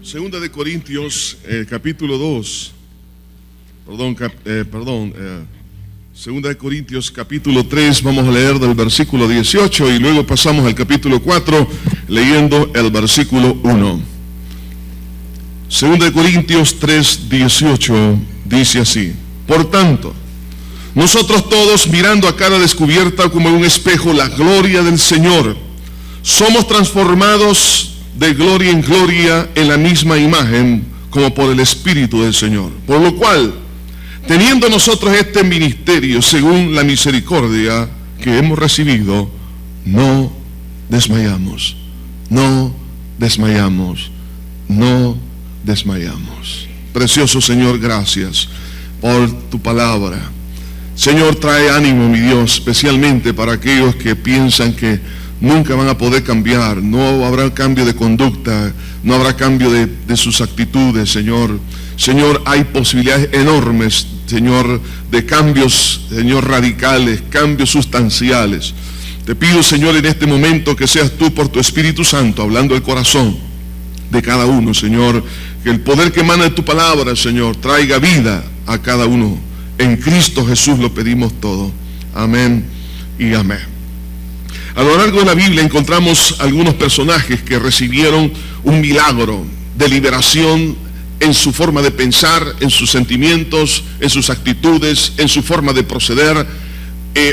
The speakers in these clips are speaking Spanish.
Segunda de Corintios, capítulo 2. Segunda de Corintios, capítulo 3. Vamos a leer del versículo 18 y luego pasamos al capítulo 4, leyendo el versículo 1. Segunda de Corintios 3, 18, dice así: Por tanto, nosotros todos, mirando a cara descubierta como en un espejo la gloria del Señor, somos transformados de gloria en gloria en la misma imagen como por el Espíritu del Señor. Por lo cual, teniendo nosotros este ministerio según la misericordia que hemos recibido, no desmayamos, no desmayamos, no desmayamos. Precioso Señor, gracias por tu palabra. Señor, trae ánimo, mi Dios, especialmente para aquellos que piensan que nunca van a poder cambiar, no habrá cambio de conducta, no habrá cambio de sus actitudes, Señor. Señor, hay posibilidades enormes, Señor, de cambios, Señor, radicales, cambios sustanciales. Te pido, Señor, en este momento que seas tú por tu Espíritu Santo hablando al corazón de cada uno, Señor, que el poder que emana de tu palabra, Señor, traiga vida a cada uno. En Cristo Jesús lo pedimos todo. Amén y amén. A lo largo de la Biblia encontramos algunos personajes que recibieron un milagro de liberación en su forma de pensar, en sus sentimientos, en sus actitudes, en su forma de proceder.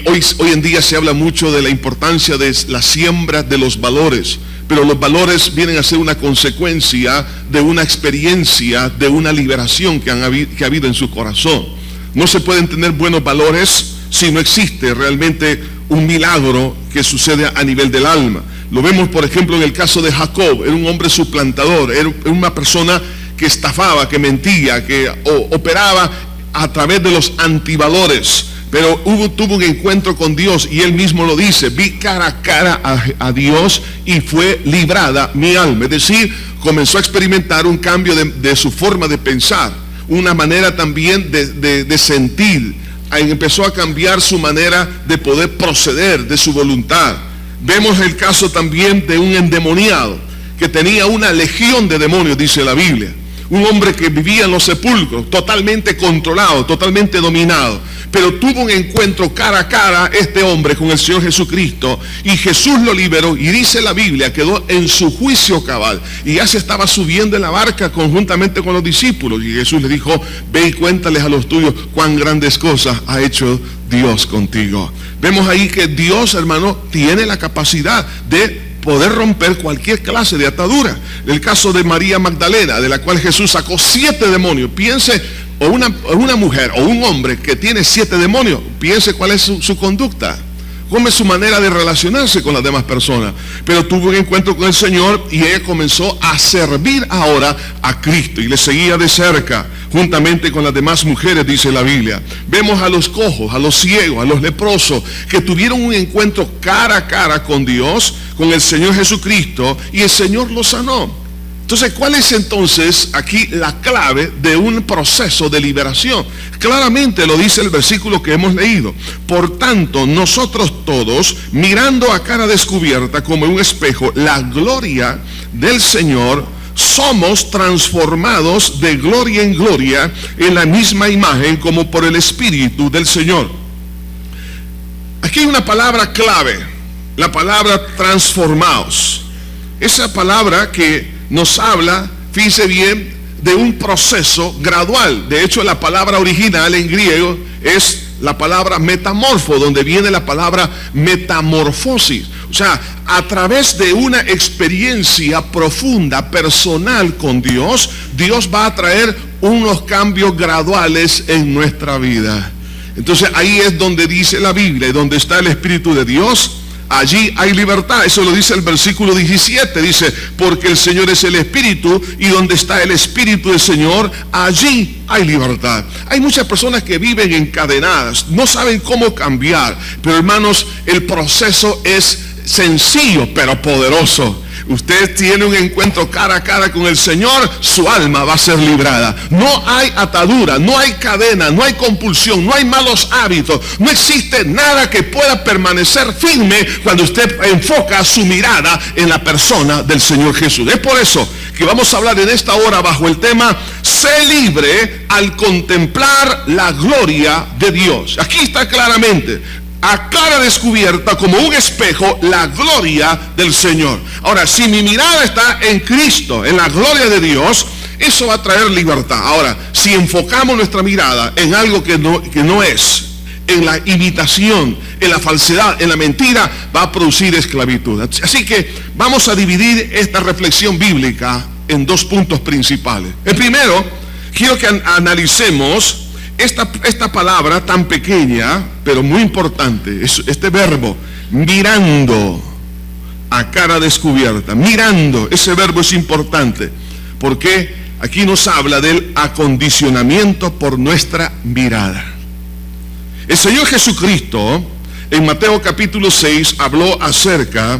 Hoy en día se habla mucho de la importancia de la siembra de los valores, pero los valores vienen a ser una consecuencia de una experiencia, de una liberación que ha habido en su corazón. No se pueden tener buenos valores si no existe realmente un milagro que sucede a nivel del alma. Lo vemos, por ejemplo, en el caso de Jacob. Era un hombre suplantador, era una persona que estafaba, que mentía, que operaba a través de los antivalores. Pero tuvo un encuentro con Dios y él mismo lo dice: vi cara a cara a Dios y fue librada mi alma. Es decir, comenzó a experimentar un cambio de su forma de pensar, una manera también de sentir. Empezó a cambiar su manera de poder proceder, de su voluntad. Vemos el caso también de un endemoniado que tenía una legión de demonios, dice la Biblia. Un hombre que vivía en los sepulcros, totalmente controlado, totalmente dominado. Pero tuvo un encuentro cara a cara este hombre con el Señor Jesucristo, y Jesús lo liberó, y dice la Biblia, quedó en su juicio cabal, y ya se estaba subiendo en la barca conjuntamente con los discípulos, y Jesús le dijo: ve y cuéntales a los tuyos cuán grandes cosas ha hecho Dios contigo. Vemos ahí que Dios, hermano, tiene la capacidad de poder romper cualquier clase de atadura. El caso de María Magdalena, de la cual Jesús sacó 7 demonios. Piense, o una mujer o un hombre que tiene 7 demonios, piense cuál es su conducta, cómo es su manera de relacionarse con las demás personas. Pero tuvo un encuentro con el Señor y ella comenzó a servir ahora a Cristo y le seguía de cerca, juntamente con las demás mujeres, dice la Biblia. Vemos a los cojos, a los ciegos, a los leprosos, que tuvieron un encuentro cara a cara con Dios, con el Señor Jesucristo, y el Señor los sanó. Entonces, ¿cuál es entonces aquí la clave de un proceso de liberación? Claramente lo dice el versículo que hemos leído. Por tanto, nosotros todos, mirando a cara descubierta como en un espejo la gloria del Señor, somos transformados de gloria en gloria en la misma imagen como por el Espíritu del Señor. Aquí hay una palabra clave, la palabra transformados. Esa palabra que nos habla, fíjese bien, de un proceso gradual. De hecho, la palabra original en griego es la palabra metamorfo, donde viene la palabra metamorfosis. O sea, a través de una experiencia profunda, personal con Dios, Dios va a traer unos cambios graduales en nuestra vida. Entonces ahí es donde dice la Biblia, y donde está el Espíritu de Dios, allí hay libertad. Eso lo dice el versículo 17, dice: porque el Señor es el Espíritu, y donde está el Espíritu del Señor, allí hay libertad. Hay muchas personas que viven encadenadas, no saben cómo cambiar, pero hermanos, el proceso es sencillo pero poderoso. Usted tiene un encuentro cara a cara con el Señor, su alma va a ser librada. No hay atadura, no hay cadena, no hay compulsión, no hay malos hábitos. No existe nada que pueda permanecer firme cuando usted enfoca su mirada en la persona del Señor Jesús. Es por eso que que vamos a hablar en esta hora bajo el tema sé libre al contemplar la gloria de Dios. Aquí está claramente, a cara descubierta como un espejo, la gloria del Señor. Ahora, si mi mirada está en Cristo, en la gloria de Dios, eso va a traer libertad. Ahora, si enfocamos nuestra mirada en algo que no es, en la imitación, en la falsedad, en la mentira, va a producir esclavitud. Así que vamos a dividir esta reflexión bíblica en dos puntos principales. El primero, quiero que analicemos esta palabra tan pequeña, pero muy importante, este verbo, mirando a cara descubierta. Mirando, ese verbo es importante, porque aquí nos habla del acondicionamiento por nuestra mirada. El Señor Jesucristo, en Mateo capítulo 6, habló acerca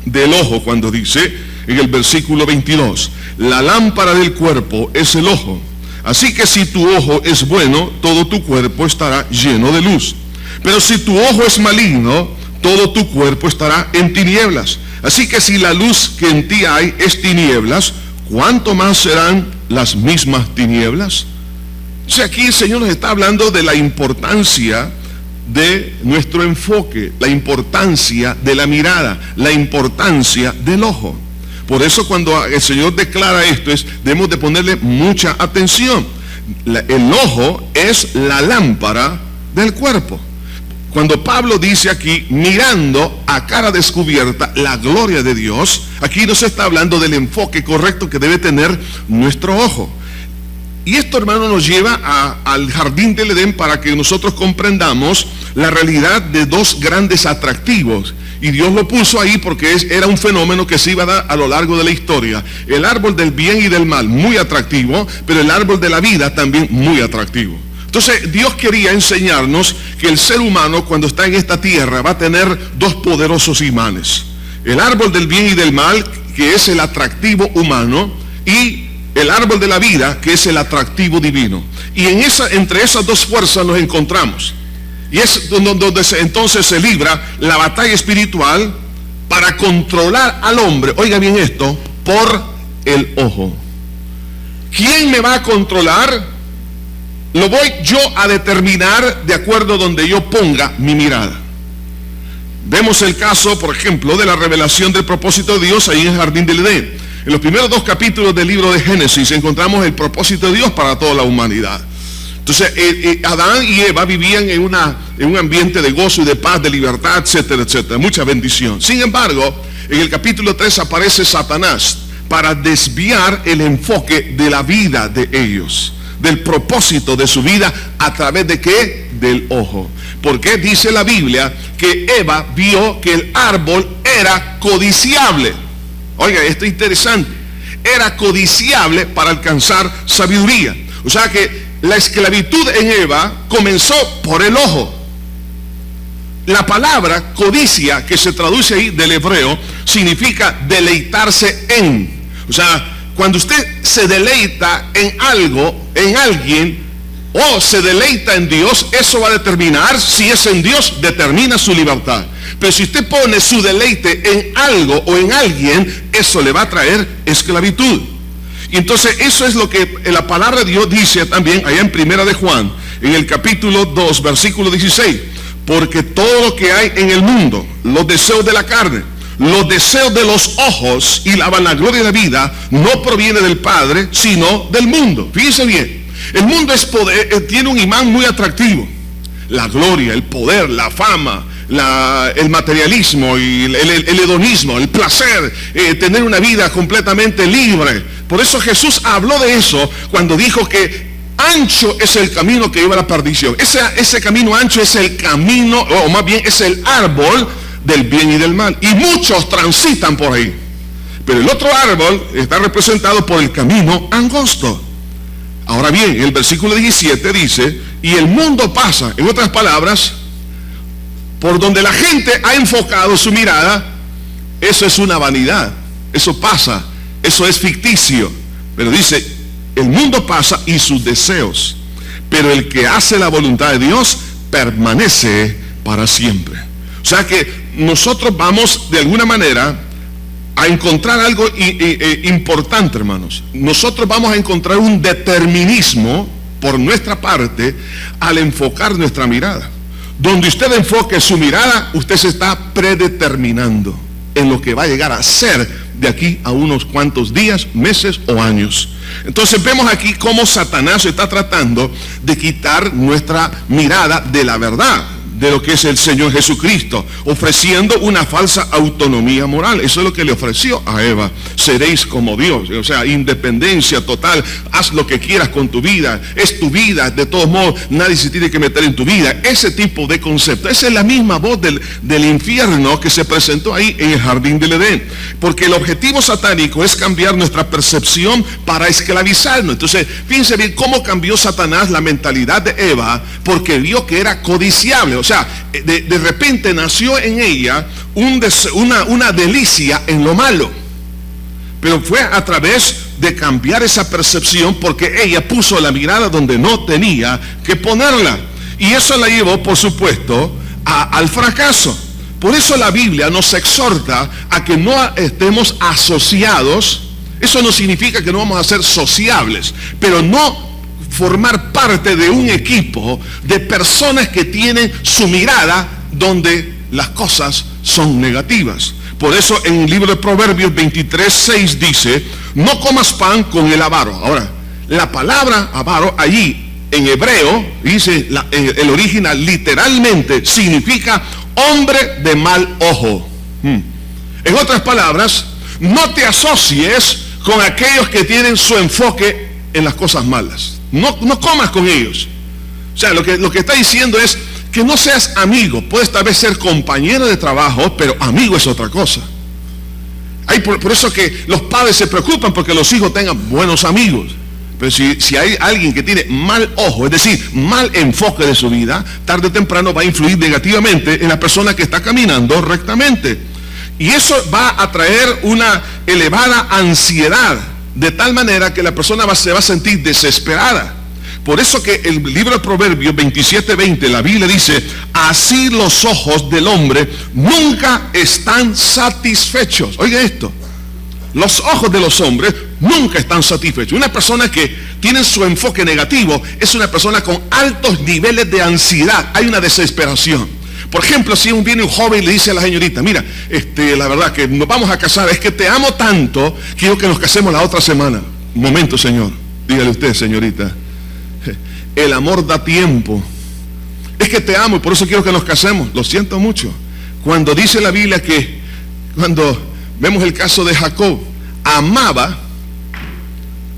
del ojo, cuando dice, en el versículo 22, la lámpara del cuerpo es el ojo. Así que si tu ojo es bueno, todo tu cuerpo estará lleno de luz. Pero si tu ojo es maligno, todo tu cuerpo estará en tinieblas. Así que si la luz que en ti hay es tinieblas, ¿cuánto más serán las mismas tinieblas? O sea, aquí el Señor nos está hablando de la importancia de nuestro enfoque, la importancia de la mirada, la importancia del ojo. Por eso cuando el Señor declara esto, debemos de ponerle mucha atención. El ojo es la lámpara del cuerpo. Cuando Pablo dice aquí, mirando a cara descubierta la gloria de Dios, aquí nos está hablando del enfoque correcto que debe tener nuestro ojo. Y esto, hermano, nos lleva al jardín del Edén para que nosotros comprendamos la realidad de dos grandes atractivos. Y Dios lo puso ahí porque era un fenómeno que se iba a dar a lo largo de la historia. El árbol del bien y del mal, muy atractivo, pero el árbol de la vida también muy atractivo. Entonces Dios quería enseñarnos que el ser humano cuando está en esta tierra va a tener dos poderosos imanes. El árbol del bien y del mal, que es el atractivo humano, y el árbol de la vida, que es el atractivo divino. Y entre esas dos fuerzas nos encontramos. Y es donde entonces se libra la batalla espiritual para controlar al hombre, oiga bien esto, por el ojo. ¿Quién me va a controlar? Lo voy yo a determinar de acuerdo a donde yo ponga mi mirada. Vemos el caso, por ejemplo, de la revelación del propósito de Dios ahí en el jardín del Edén. En los primeros dos capítulos del libro de Génesis encontramos el propósito de Dios para toda la humanidad. Entonces, Adán y Eva vivían en un ambiente de gozo y de paz, de libertad, etcétera, etcétera. Mucha bendición. Sin embargo, en el capítulo 3 aparece Satanás para desviar el enfoque de la vida de ellos, del propósito de su vida, a través de ¿qué? Del ojo. Porque dice la Biblia que Eva vio que el árbol era codiciable. Oiga, esto es interesante. Era codiciable para alcanzar sabiduría. O sea que la esclavitud en Eva comenzó por el ojo. La palabra codicia, que se traduce ahí del hebreo, significa deleitarse en. O sea, cuando usted se deleita en algo, en alguien, o se deleita en Dios, eso va a determinar, si es en Dios, determina su libertad. Pero si usted pone su deleite en algo o en alguien, eso le va a traer esclavitud. Y entonces eso es lo que la palabra de Dios dice también allá en Primera de Juan, en el capítulo 2, versículo 16. Porque todo lo que hay en el mundo, los deseos de la carne, los deseos de los ojos y la vanagloria de la vida, no proviene del Padre, sino del mundo. Fíjense bien, el mundo tiene un imán muy atractivo. La gloria, el poder, la fama, el materialismo y el hedonismo, el placer, tener una vida completamente libre. Por eso Jesús habló de eso cuando dijo que ancho es el camino que lleva a la perdición. Ese camino ancho es el camino, o más bien es el árbol del bien y del mal. Y muchos transitan por ahí. Pero el otro árbol está representado por el camino angosto. Ahora bien, el versículo 17 dice, y el mundo pasa, en otras palabras, por donde la gente ha enfocado su mirada, eso es una vanidad, eso pasa, eso es ficticio. Pero dice, el mundo pasa y sus deseos, pero el que hace la voluntad de Dios permanece para siempre. O sea que nosotros vamos de alguna manera a encontrar algo importante, hermanos. Nosotros vamos a encontrar un determinismo por nuestra parte al enfocar nuestra mirada. Donde usted enfoque su mirada, usted se está predeterminando en lo que va a llegar a ser de aquí a unos cuantos días, meses o años. Entonces vemos aquí cómo Satanás está tratando de quitar nuestra mirada de la verdad, de lo que es el Señor Jesucristo, ofreciendo una falsa autonomía moral. Eso es lo que le ofreció a Eva. Seréis como Dios, o sea, independencia total, haz lo que quieras con tu vida, es tu vida, de todos modos, nadie se tiene que meter en tu vida. Ese tipo de concepto, esa es la misma voz del infierno que se presentó ahí en el jardín del Edén, porque el objetivo satánico es cambiar nuestra percepción para esclavizarnos. Entonces, fíjense bien cómo cambió Satanás la mentalidad de Eva, porque vio que era codiciable. O sea, de repente nació en ella una delicia en lo malo, pero fue a través de cambiar esa percepción, porque ella puso la mirada donde no tenía que ponerla, y eso la llevó, por supuesto, al fracaso. Por eso la Biblia nos exhorta a que no estemos asociados. Eso no significa que no vamos a ser sociables, pero no formar parte de un equipo de personas que tienen su mirada donde las cosas son negativas. Por eso en el libro de Proverbios 23:6 dice: no comas pan con el avaro. Ahora, la palabra avaro allí en hebreo, dice el original, literalmente significa hombre de mal ojo. En otras palabras, no te asocies con aquellos que tienen su enfoque en las cosas malas. No comas con ellos. O sea, lo que está diciendo es que no seas amigo. Puedes tal vez ser compañero de trabajo, pero amigo es otra cosa. Por eso que los padres se preocupan porque los hijos tengan buenos amigos. Pero si hay alguien que tiene mal ojo, es decir, mal enfoque de su vida, tarde o temprano va a influir negativamente en la persona que está caminando rectamente. Y eso va a traer una elevada ansiedad, de tal manera que la persona se va a sentir desesperada. Por eso que el libro de Proverbios 27:20, la Biblia dice: así los ojos del hombre nunca están satisfechos. Oiga esto, los ojos de los hombres nunca están satisfechos. Una persona que tiene su enfoque negativo es una persona con altos niveles de ansiedad. Hay una desesperación. Por ejemplo, si viene un joven y le dice a la señorita: mira, la verdad que nos vamos a casar, es que te amo tanto, quiero que nos casemos la otra semana. Un momento, señor, dígale usted, señorita, el amor da tiempo. Es que te amo y por eso quiero que nos casemos. Lo siento mucho. Cuando dice la Biblia que, cuando vemos el caso de Jacob, amaba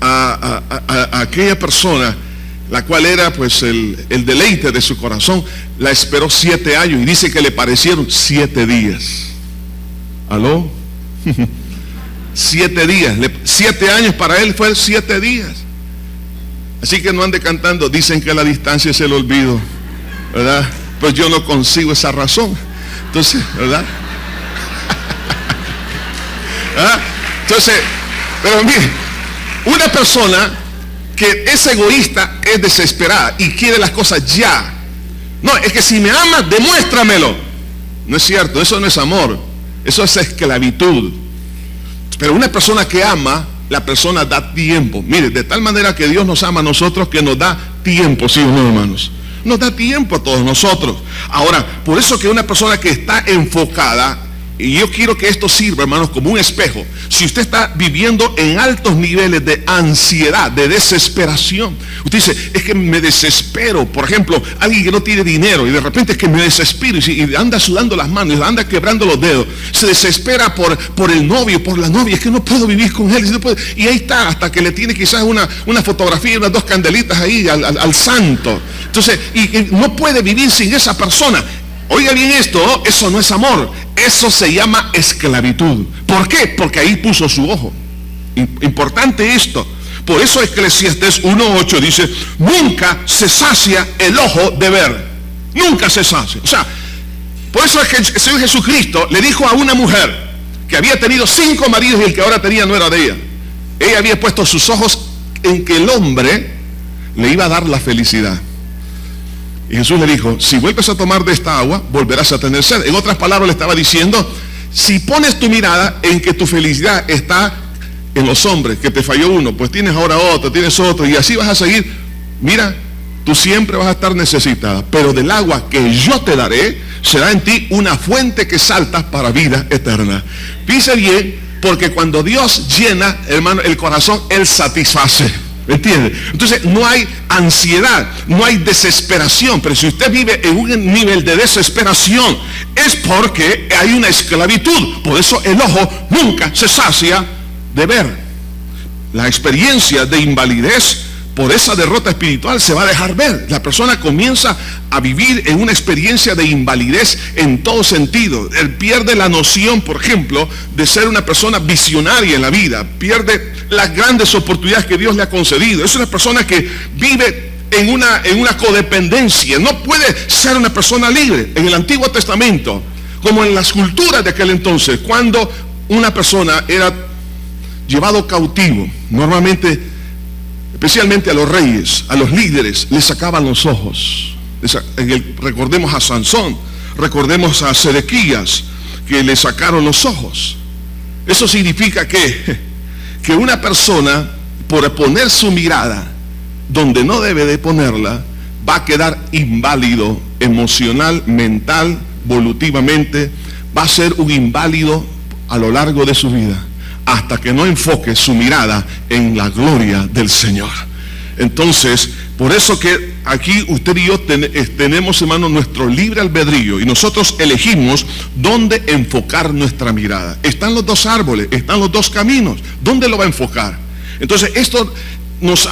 a aquella persona, la cual era pues el deleite de su corazón, la esperó 7 años y dice que le parecieron 7 días. ¿Aló? 7 días. 7 años para él fue 7 días. Así que no ande cantando, dicen que la distancia es el olvido, ¿verdad? Pues yo no consigo esa razón. Entonces, ¿verdad? ¿Ah? Entonces, pero mire, una persona que es egoísta es desesperada y quiere las cosas ya. No, es que si me amas, demuéstramelo. No es cierto, eso no es amor, eso es esclavitud. Pero una persona que ama, la persona da tiempo. Mire, de tal manera que Dios nos ama a nosotros que nos da tiempo, ¿sí o no, hermanos? Nos da tiempo a todos nosotros. Ahora, por eso que una persona que está enfocada, y yo quiero que esto sirva, hermanos, como un espejo. Si usted está viviendo en altos niveles de ansiedad, de desesperación, usted dice: es que me desespero. Por ejemplo, alguien que no tiene dinero y de repente es que me desespero y anda sudando las manos, anda quebrando los dedos, se desespera por el novio, por la novia, es que no puedo vivir con él, y ahí está, hasta que le tiene quizás una fotografía, unas 2 candelitas ahí al santo. Entonces, y no puede vivir sin esa persona. Oiga bien esto, eso no es amor, eso se llama esclavitud. ¿Por qué? Porque ahí puso su ojo. Importante esto. Por eso Eclesiastés 1:8 dice: nunca se sacia el ojo de ver. Nunca se sacia. O sea, por eso es que el Señor Jesucristo le dijo a una mujer que había tenido 5 maridos y el que ahora tenía no era de ella. Ella había puesto sus ojos en que el hombre le iba a dar la felicidad. Y Jesús le dijo: si vuelves a tomar de esta agua, volverás a tener sed. En otras palabras le estaba diciendo: Si pones tu mirada en que tu felicidad está en los hombres, que te falló uno, pues tienes ahora otro, tienes otro, y así vas a seguir, mira, tú siempre vas a estar necesitada, pero del agua que yo te daré, será en ti una fuente que salta para vida eterna. Piense bien, porque cuando Dios llena, hermano, el corazón, Él satisface. ¿Me entiende? Entonces no hay ansiedad, no hay desesperación. Pero si usted vive en un nivel de desesperación, es porque hay una esclavitud. Por eso el ojo nunca se sacia de ver. La experiencia de invalidez por esa derrota espiritual se va a dejar ver. La persona comienza a vivir en una experiencia de invalidez en todo sentido. Él pierde la noción, por ejemplo, de ser una persona visionaria en la vida. Pierde las grandes oportunidades que Dios le ha concedido. Es una persona que vive en una codependencia. No puede ser una persona libre. En el Antiguo Testamento, como en las culturas de aquel entonces, cuando una persona era llevado cautivo, normalmente, especialmente a los reyes, a los líderes, les sacaban los ojos. Recordemos a Sansón, recordemos a Sedequías, que le sacaron los ojos. Eso significa que una persona, por poner su mirada donde no debe de ponerla, va a quedar inválido emocional, mental, volutivamente, va a ser un inválido a lo largo de su vida, hasta que no enfoque su mirada en la gloria del Señor. Entonces, por eso que aquí usted y yo tenemos, hermano, nuestro libre albedrío, y nosotros elegimos dónde enfocar nuestra mirada. Están los dos árboles, están los dos caminos. ¿Dónde lo va a enfocar? Entonces, esto nos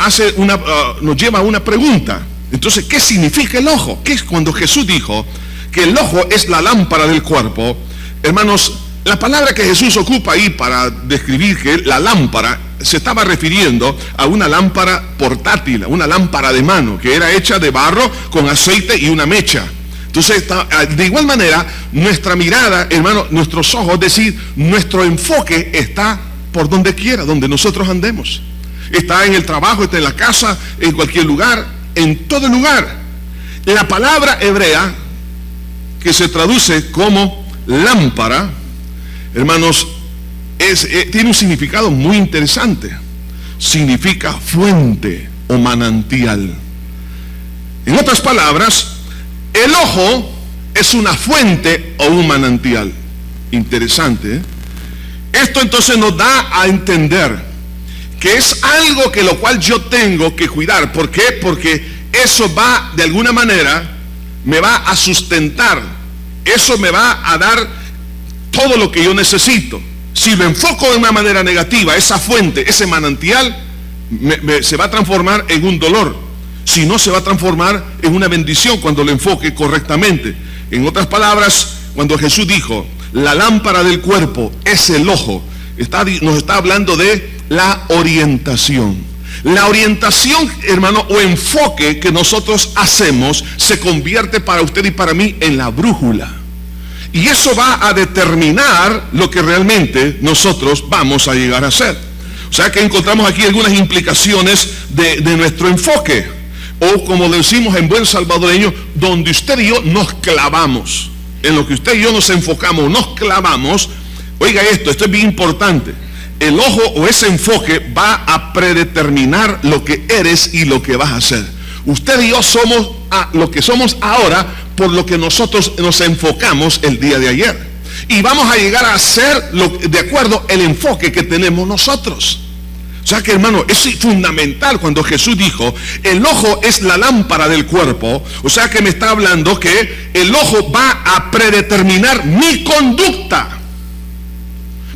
lleva a una pregunta. Entonces, ¿qué significa el ojo? ¿Qué es cuando Jesús dijo que el ojo es la lámpara del cuerpo? Hermanos, la palabra que Jesús ocupa ahí para describir que la lámpara se estaba refiriendo a una lámpara portátil, una lámpara de mano, que era hecha de barro con aceite y una mecha. Entonces, de igual manera, nuestra mirada, hermano, nuestros ojos, es decir, nuestro enfoque está por donde quiera, donde nosotros andemos. Está en el trabajo, está en la casa, en cualquier lugar, en todo lugar. La palabra hebrea, que se traduce como lámpara, hermanos, tiene un significado muy interesante. Significa fuente o manantial. En otras palabras, el ojo es una fuente o un manantial. Interesante, ¿eh? Esto entonces nos da a entender que es algo que lo cual yo tengo que cuidar. ¿Por qué? Porque eso va, de alguna manera, me va a sustentar. Eso me va a dar todo lo que yo necesito. Si lo enfoco de una manera negativa, esa fuente, ese manantial, se va a transformar en un dolor. Si no, se va a transformar en una bendición cuando lo enfoque correctamente. En otras palabras, cuando Jesús dijo, la lámpara del cuerpo es el ojo, nos está hablando de la orientación. La orientación, hermano, o enfoque que nosotros hacemos, se convierte para usted y para mí en la brújula. Y eso va a determinar lo que realmente nosotros vamos a llegar a ser. O sea que encontramos aquí algunas implicaciones de nuestro enfoque. O como decimos en buen salvadoreño, donde usted y yo nos clavamos. En lo que usted y yo nos enfocamos, nos clavamos. Oiga esto es bien importante. El ojo o ese enfoque va a predeterminar lo que eres y lo que vas a hacer. Usted y yo somos lo que somos ahora por lo que nosotros nos enfocamos el día de ayer. Y vamos a llegar a ser de acuerdo al enfoque que tenemos nosotros. O sea que, hermano, es fundamental cuando Jesús dijo, el ojo es la lámpara del cuerpo. O sea que me está hablando que el ojo va a predeterminar mi conducta.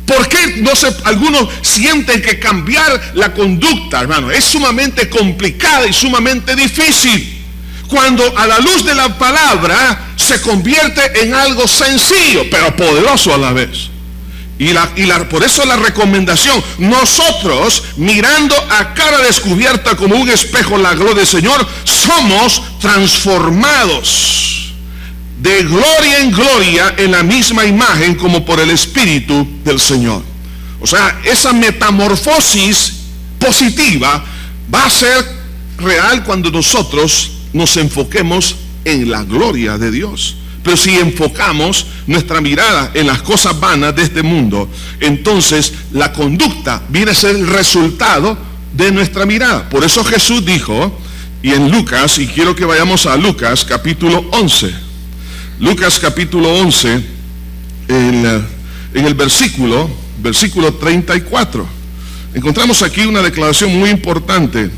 ¿Por qué algunos sienten que cambiar la conducta, hermano, es sumamente complicada y sumamente difícil? Cuando a la luz de la palabra se convierte en algo sencillo, pero poderoso a la vez. Por eso la recomendación, nosotros mirando a cara descubierta como un espejo la gloria del Señor, somos transformados de gloria en gloria en la misma imagen como por el Espíritu del Señor. O sea, esa metamorfosis positiva va a ser real cuando nosotros nos enfoquemos en la gloria de Dios. Pero si enfocamos nuestra mirada en las cosas vanas de este mundo, entonces la conducta viene a ser el resultado de nuestra mirada. Por eso Jesús dijo, y en Lucas, y quiero que vayamos a Lucas capítulo 11. Lucas capítulo 11, en el versículo 34. Encontramos aquí una declaración muy importante,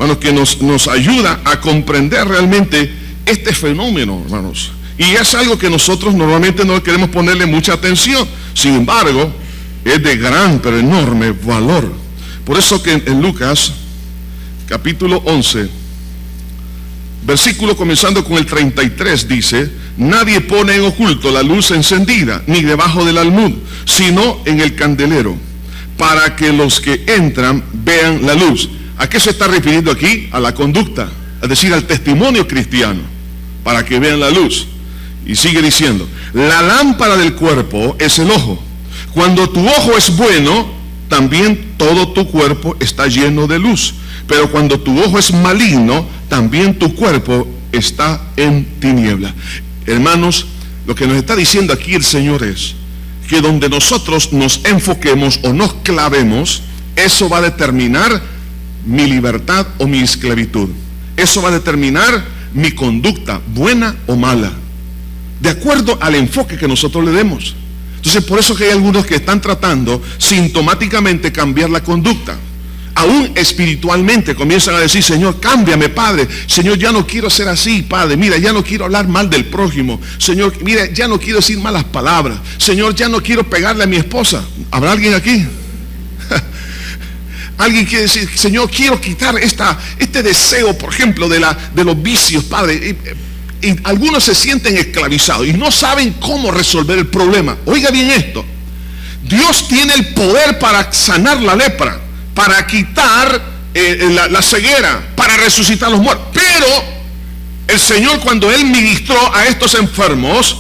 hermanos, que nos ayuda a comprender realmente este fenómeno, hermanos. Y es algo que nosotros normalmente no queremos ponerle mucha atención. Sin embargo, es de gran, pero enorme valor. Por eso que en Lucas, capítulo 11, versículo comenzando con el 33, dice: nadie pone en oculto la luz encendida, ni debajo del almud, sino en el candelero, para que los que entran vean la luz. ¿A qué se está refiriendo aquí? A la conducta, es decir, al testimonio cristiano, para que vean la luz. Y sigue diciendo: la lámpara del cuerpo es el ojo. Cuando tu ojo es bueno, también todo tu cuerpo está lleno de luz. Pero cuando tu ojo es maligno, también tu cuerpo está en tiniebla. Hermanos, lo que nos está diciendo aquí el Señor es que donde nosotros nos enfoquemos o nos clavemos, eso va a determinar mi libertad o mi esclavitud. Eso va a determinar mi conducta, buena o mala, de acuerdo al enfoque que nosotros le demos. Entonces, por eso que hay algunos que están tratando sintomáticamente cambiar la conducta. Aún espiritualmente comienzan a decir: Señor, cámbiame, Padre. Señor, ya no quiero ser así, Padre. Mira, ya no quiero hablar mal del prójimo. Señor, mira, ya no quiero decir malas palabras. Señor, ya no quiero pegarle a mi esposa. ¿Habrá alguien aquí? Alguien quiere decir: Señor, quiero quitar este deseo, por ejemplo, de los vicios, Padre. Y algunos se sienten esclavizados y no saben cómo resolver el problema. Oiga bien esto: Dios tiene el poder para sanar la lepra, para quitar la ceguera, para resucitar a los muertos. Pero el Señor, cuando Él ministró a estos enfermos,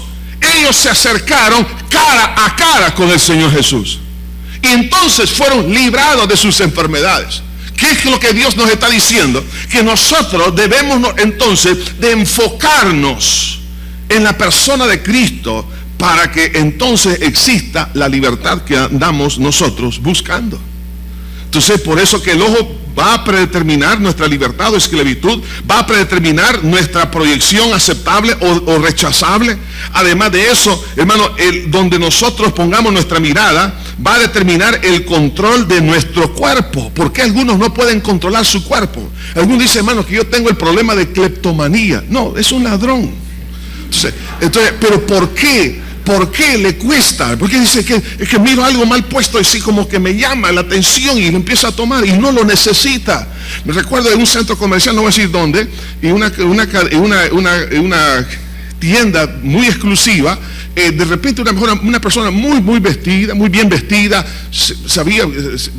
ellos se acercaron cara a cara con el Señor Jesús. Y entonces fueron librados de sus enfermedades. ¿Qué es lo que Dios nos está diciendo? Que nosotros debemos entonces de enfocarnos en la persona de Cristo, para que entonces exista la libertad que andamos nosotros buscando. Entonces, por eso que el ojo va a predeterminar nuestra libertad o esclavitud, va a predeterminar nuestra proyección aceptable o rechazable. Además de eso, hermano, donde nosotros pongamos nuestra mirada va a determinar el control de nuestro cuerpo. ¿Por qué algunos no pueden controlar su cuerpo? Algunos dicen: hermano, que yo tengo el problema de cleptomanía. No, es un ladrón. Entonces, ¿pero por qué? ¿Por qué le cuesta? Porque dice que es que miro algo mal puesto y así como que me llama la atención y lo empieza a tomar y no lo necesita. Me recuerdo de un centro comercial, no voy a decir dónde, y una tienda muy exclusiva. De repente una persona muy vestida, muy bien vestida, sabía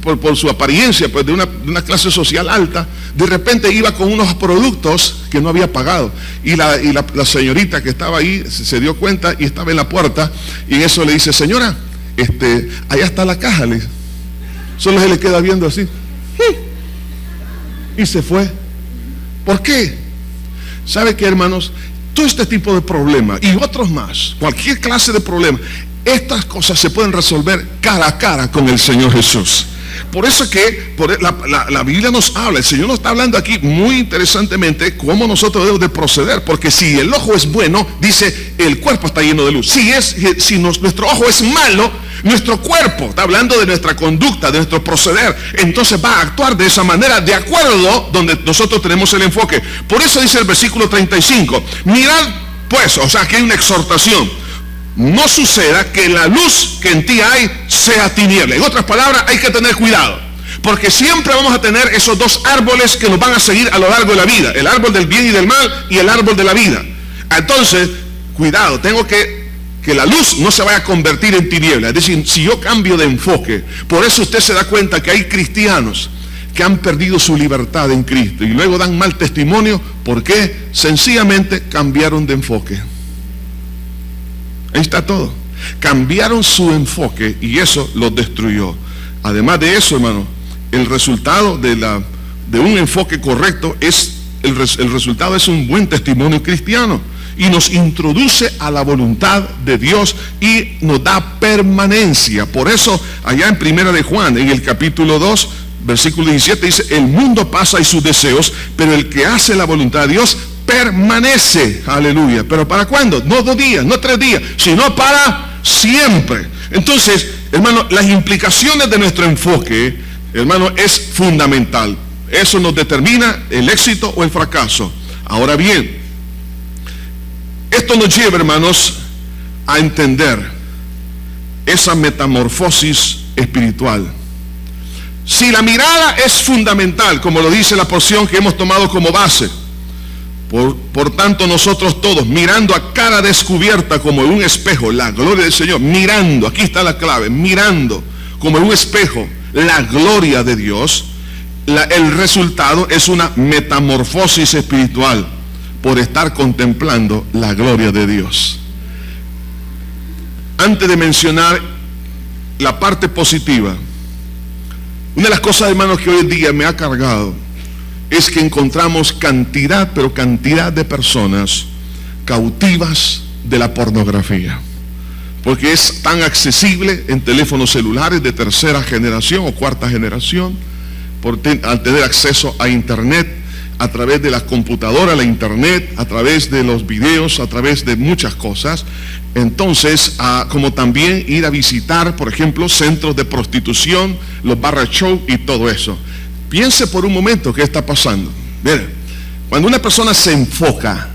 por su apariencia, pues de una clase social alta, de repente iba con unos productos que no había pagado. Y la señorita que estaba ahí se dio cuenta y estaba en la puerta, y en eso le dice: señora, allá está la caja. Le dice. Solo se le queda viendo así. Y se fue. ¿Por qué? ¿Sabe qué, hermanos? Todo este tipo de problemas y otros más, cualquier clase de problema, estas cosas se pueden resolver cara a cara con el Señor Jesús. Por eso que la Biblia nos habla, el Señor nos está hablando aquí muy interesantemente cómo nosotros debemos de proceder, porque si el ojo es bueno, dice, el cuerpo está lleno de luz. Si nuestro ojo es malo, nuestro cuerpo, está hablando de nuestra conducta, de nuestro proceder, entonces va a actuar de esa manera, de acuerdo donde nosotros tenemos el enfoque. Por eso dice el versículo 35, mirad pues, o sea, aquí hay una exhortación: no suceda que la luz que en ti hay sea tiniebla. En otras palabras, hay que tener cuidado, porque siempre vamos a tener esos dos árboles que nos van a seguir a lo largo de la vida: el árbol del bien y del mal y el árbol de la vida. Entonces, cuidado, tengo que la luz no se vaya a convertir en tiniebla. Es decir, si yo cambio de enfoque, por eso usted se da cuenta que hay cristianos que han perdido su libertad en Cristo y luego dan mal testimonio. ¿Por qué? Sencillamente cambiaron de enfoque. Ahí está todo. Cambiaron su enfoque y eso los destruyó. Además de eso, hermano, el resultado de un enfoque correcto es el resultado es un buen testimonio cristiano. y nos introduce a la voluntad de Dios y nos da permanencia. Por eso allá en Primera de Juan, en el capítulo 2, versículo 17 dice: el mundo pasa y sus deseos, pero el que hace la voluntad de Dios permanece. Aleluya. ¿Pero para cuándo? No 2 días, no 3 días, sino para siempre. Entonces, hermano, las implicaciones de nuestro enfoque, hermano, es fundamental. Eso nos determina el éxito o el fracaso. Ahora bien, esto nos lleva, hermanos, a entender esa metamorfosis espiritual. Si la mirada es fundamental, como lo dice la porción que hemos tomado como base, por tanto nosotros todos, mirando a cara descubierta como en un espejo la gloria del Señor, mirando, aquí está la clave, mirando como en un espejo la gloria de Dios, el resultado es una metamorfosis espiritual por estar contemplando la gloria de Dios. Antes de mencionar la parte positiva, una de las cosas, hermanos, que hoy en día me ha cargado es que encontramos cantidad, pero cantidad de personas cautivas de la pornografía, porque es tan accesible en teléfonos celulares de tercera generación o cuarta generación, al tener acceso a internet, a través de las computadoras, la internet, a través de los videos, a través de muchas cosas. Entonces, como también ir a visitar, por ejemplo, centros de prostitución, los barra show y todo eso. Piense por un momento qué está pasando. Miren, cuando una persona se enfoca,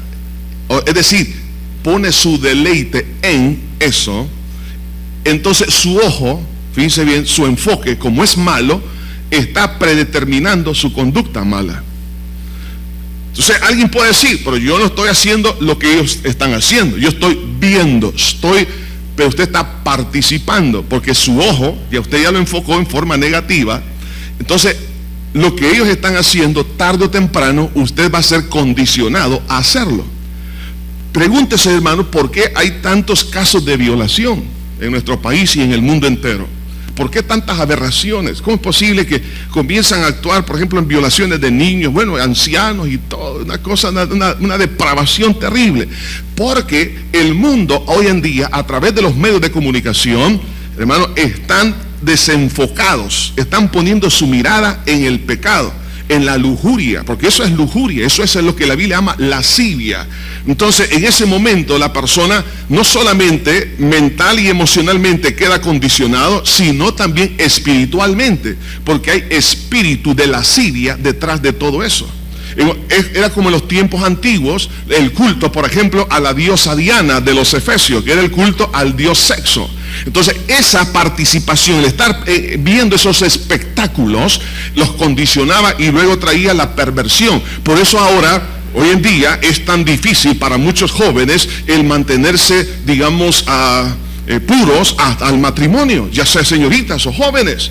es decir, pone su deleite en eso, entonces su ojo, fíjense bien, su enfoque, como es malo, está predeterminando su conducta mala. Entonces alguien puede decir: pero yo no estoy haciendo lo que ellos están haciendo, yo estoy viendo, pero usted está participando, porque su ojo, ya usted ya lo enfocó en forma negativa. Entonces, lo que ellos están haciendo, tarde o temprano, usted va a ser condicionado a hacerlo. Pregúntese, hermano, ¿por qué hay tantos casos de violación en nuestro país y en el mundo entero? ¿Por qué tantas aberraciones? ¿Cómo es posible que comienzan a actuar, por ejemplo, en violaciones de niños, ancianos y todo? Una depravación terrible. Porque el mundo hoy en día, a través de los medios de comunicación, hermano, están desenfocados, están poniendo su mirada en el pecado, en la lujuria, porque eso es lujuria, eso es lo que la Biblia llama lascivia. Entonces, en ese momento la persona no solamente mental y emocionalmente queda condicionado, sino también espiritualmente, porque hay espíritu de lascivia detrás de todo eso. Era como en los tiempos antiguos, el culto, por ejemplo, a la diosa Diana de los Efesios, que era el culto al dios sexo. Entonces, esa participación, el estar viendo esos espectáculos, los condicionaba y luego traía la perversión. Por eso ahora, hoy en día, es tan difícil para muchos jóvenes el mantenerse, digamos, puros hasta el matrimonio, ya sea señoritas o jóvenes.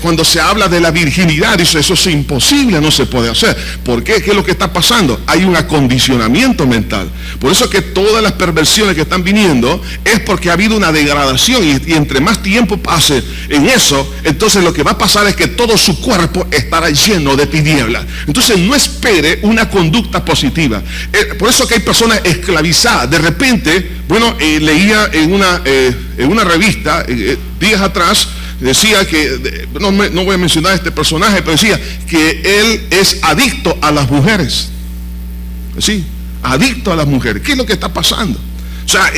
Cuando se habla de la virginidad, dice: eso es imposible, no se puede hacer. ¿Por qué? ¿Qué es lo que está pasando? Hay un acondicionamiento mental. Por eso que todas las perversiones que están viniendo es porque ha habido una degradación, y entre más tiempo pase en eso, entonces lo que va a pasar es que todo su cuerpo estará lleno de tinieblas. Entonces no espere una conducta positiva. Por eso que hay personas esclavizadas. De repente, leía en una revista días atrás, decía que, no voy a mencionar este personaje, pero decía que él es adicto a las mujeres. Sí, adicto a las mujeres. ¿Qué es lo que está pasando? O sea,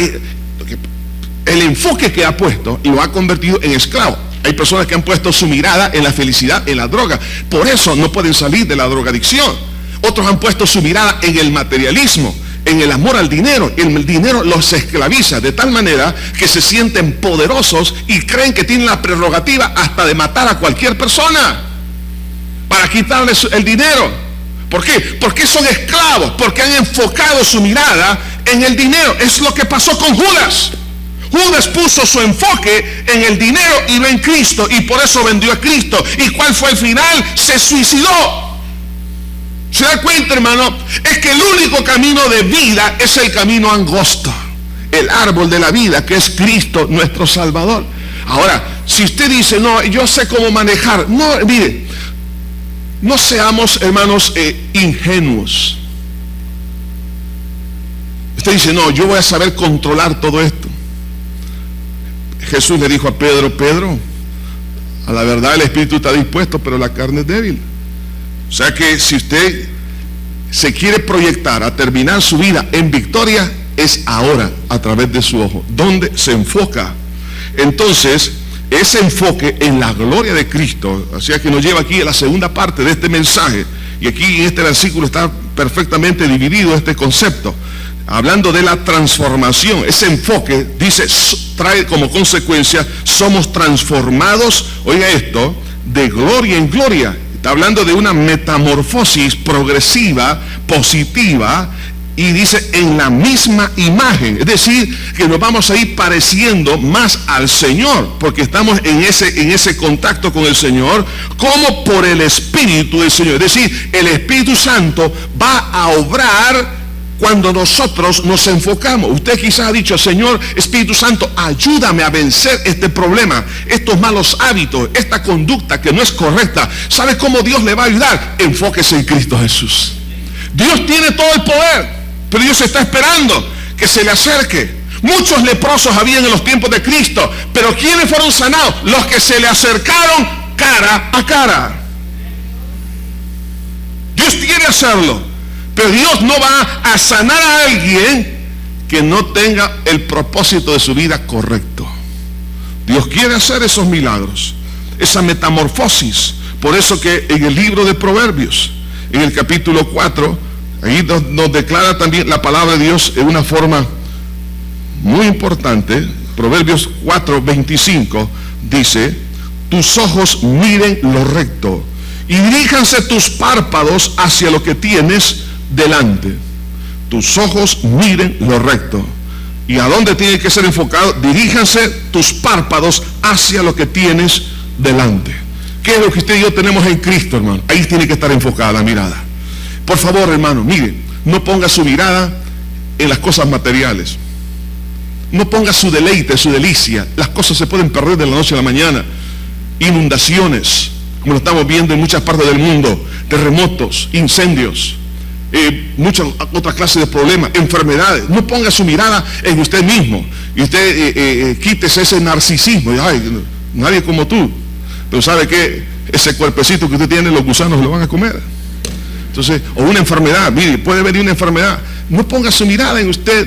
el enfoque que ha puesto lo ha convertido en esclavo. Hay personas que han puesto su mirada en la felicidad, en la droga. Por eso no pueden salir de la drogadicción. Otros han puesto su mirada en el materialismo, en el amor al dinero. El dinero los esclaviza de tal manera que se sienten poderosos y creen que tienen la prerrogativa hasta de matar a cualquier persona para quitarles el dinero. ¿Por qué? Porque son esclavos, porque han enfocado su mirada en el dinero. Es lo que pasó con Judas. Judas puso su enfoque en el dinero y no en Cristo, y por eso vendió a Cristo. ¿Y cuál fue el final? Se suicidó. ¿Se da cuenta, hermano? Es que el único camino de vida es el camino angosto, el árbol de la vida, que es Cristo nuestro Salvador. Ahora, si usted dice: no, yo sé cómo manejar, no, mire, no seamos, hermanos, ingenuos. Usted dice, no, yo voy a saber controlar todo esto. Jesús le dijo a Pedro, Pedro, a la verdad el espíritu está dispuesto, pero la carne es débil. O sea que si usted se quiere proyectar a terminar su vida en victoria, es ahora, a través de su ojo, donde se enfoca. Entonces, ese enfoque en la gloria de Cristo, o sea que nos lleva aquí a la segunda parte de este mensaje, y aquí en este versículo está perfectamente dividido este concepto, hablando de la transformación. Ese enfoque, dice, trae como consecuencia, somos transformados, oiga esto, de gloria en gloria. Está hablando de una metamorfosis progresiva, positiva, y dice en la misma imagen, es decir, que nos vamos a ir pareciendo más al Señor, porque estamos en ese contacto con el Señor, como por el Espíritu del Señor. Es decir, el Espíritu Santo va a obrar cuando nosotros nos enfocamos. Usted quizás ha dicho, Señor, Espíritu Santo, ayúdame a vencer este problema, estos malos hábitos, esta conducta que no es correcta. ¿Sabe cómo Dios le va a ayudar? Enfóquese en Cristo Jesús. Dios tiene todo el poder, pero Dios está esperando que se le acerque. Muchos leprosos habían en los tiempos de Cristo, pero ¿quiénes fueron sanados? Los que se le acercaron cara a cara. Dios quiere hacerlo, pero Dios no va a sanar a alguien que no tenga el propósito de su vida correcto. Dios quiere hacer esos milagros, esa metamorfosis. Por eso que en el libro de Proverbios, en el capítulo 4, ahí nos declara también la palabra de Dios en una forma muy importante. Proverbios 4:25 dice, tus ojos miren lo recto y diríjanse tus párpados hacia lo que tienes delante. Tus ojos miren lo recto. ¿Y a dónde tiene que ser enfocado? Diríjanse tus párpados hacia lo que tienes delante. ¿Qué es lo que usted y yo tenemos en Cristo, hermano? Ahí tiene que estar enfocada la mirada. Por favor, hermano, mire, no ponga su mirada en las cosas materiales. No ponga su deleite, su delicia. Las cosas se pueden perder de la noche a la mañana. Inundaciones, como lo estamos viendo en muchas partes del mundo, terremotos, incendios, muchas otras clases de problemas, enfermedades. No ponga su mirada en usted mismo. Y usted quítese ese narcisismo. Y, ay, nadie como tú. Pero ¿sabe qué? Ese cuerpecito que usted tiene, los gusanos lo van a comer. Entonces, o una enfermedad, mire, puede venir una enfermedad. No ponga su mirada en usted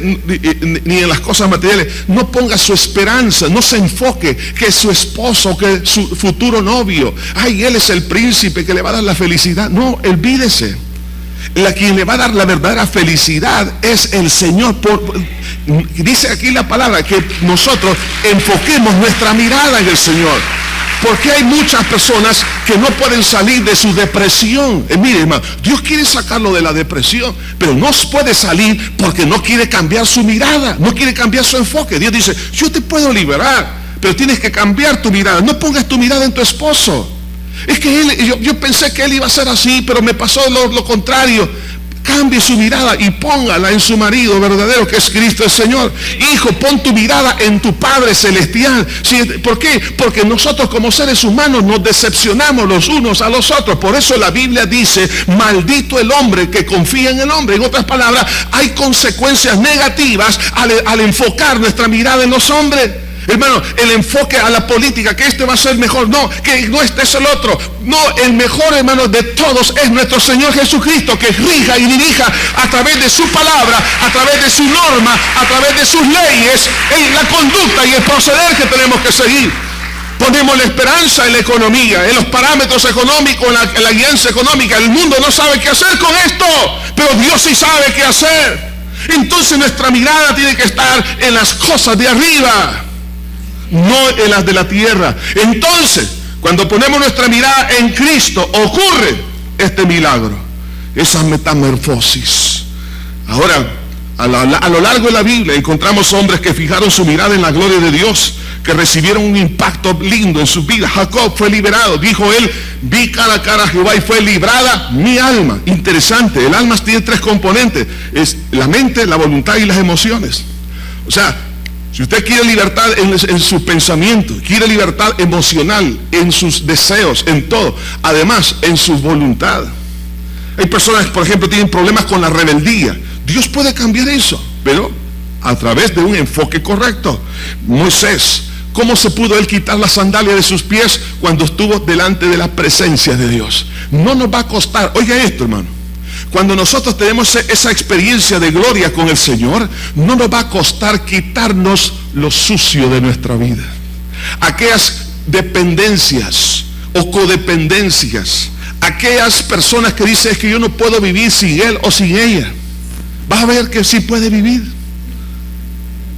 ni en las cosas materiales. No ponga su esperanza, no se enfoque que su esposo, que su futuro novio, ay, él es el príncipe que le va a dar la felicidad. No, olvídese. Quien le va a dar la verdadera felicidad es el Señor. Dice aquí la palabra que nosotros enfoquemos nuestra mirada en el Señor. Porque hay muchas personas que no pueden salir de su depresión. Mire, hermano, Dios quiere sacarlo de la depresión, pero no puede salir porque no quiere cambiar su mirada, no quiere cambiar su enfoque. Dios dice, yo te puedo liberar, pero tienes que cambiar tu mirada. No pongas tu mirada en tu esposo. Es que yo pensé que él iba a ser así, pero me pasó lo contrario. Cambie su mirada y póngala en su marido verdadero, que es Cristo el Señor. Hijo, pon tu mirada en tu Padre Celestial. ¿Sí? ¿Por qué? Porque nosotros como seres humanos nos decepcionamos los unos a los otros. Por eso la Biblia dice, maldito el hombre que confía en el hombre. En otras palabras, hay consecuencias negativas al enfocar nuestra mirada en los hombres. Hermano, el enfoque a la política, que este va a ser mejor, no, que no este es el otro. No, el mejor, hermano, de todos es nuestro Señor Jesucristo, que rija y dirija a través de su palabra, a través de su norma, a través de sus leyes, en la conducta y el proceder que tenemos que seguir. Ponemos la esperanza en la economía, en los parámetros económicos, en la guianza económica. El mundo no sabe qué hacer con esto, pero Dios sí sabe qué hacer. Entonces nuestra mirada tiene que estar en las cosas de arriba, no en las de la tierra. Entonces, cuando ponemos nuestra mirada en Cristo, ocurre este milagro, esa metamorfosis. Ahora, a lo largo de la Biblia encontramos hombres que fijaron su mirada en la gloria de Dios, que recibieron un impacto lindo en su vida. Jacob fue liberado, dijo él, vi cara a cara a Jehová y fue librada mi alma. Interesante, el alma tiene tres componentes, es la mente, la voluntad y las emociones. O sea, si usted quiere libertad en su pensamiento, quiere libertad emocional, en sus deseos, en todo, además en su voluntad. Hay personas, por ejemplo, tienen problemas con la rebeldía. Dios puede cambiar eso. pero a través de un enfoque correcto. Moisés, ¿cómo se pudo él quitar la sandalia de sus pies cuando estuvo delante de la presencia de Dios? No nos va a costar, oiga esto, hermano, cuando nosotros tenemos esa experiencia de gloria con el Señor, no nos va a costar quitarnos lo sucio de nuestra vida. Aquellas dependencias o codependencias, aquellas personas que dicen es que yo no puedo vivir sin él o sin ella, vas a ver que sí puede vivir.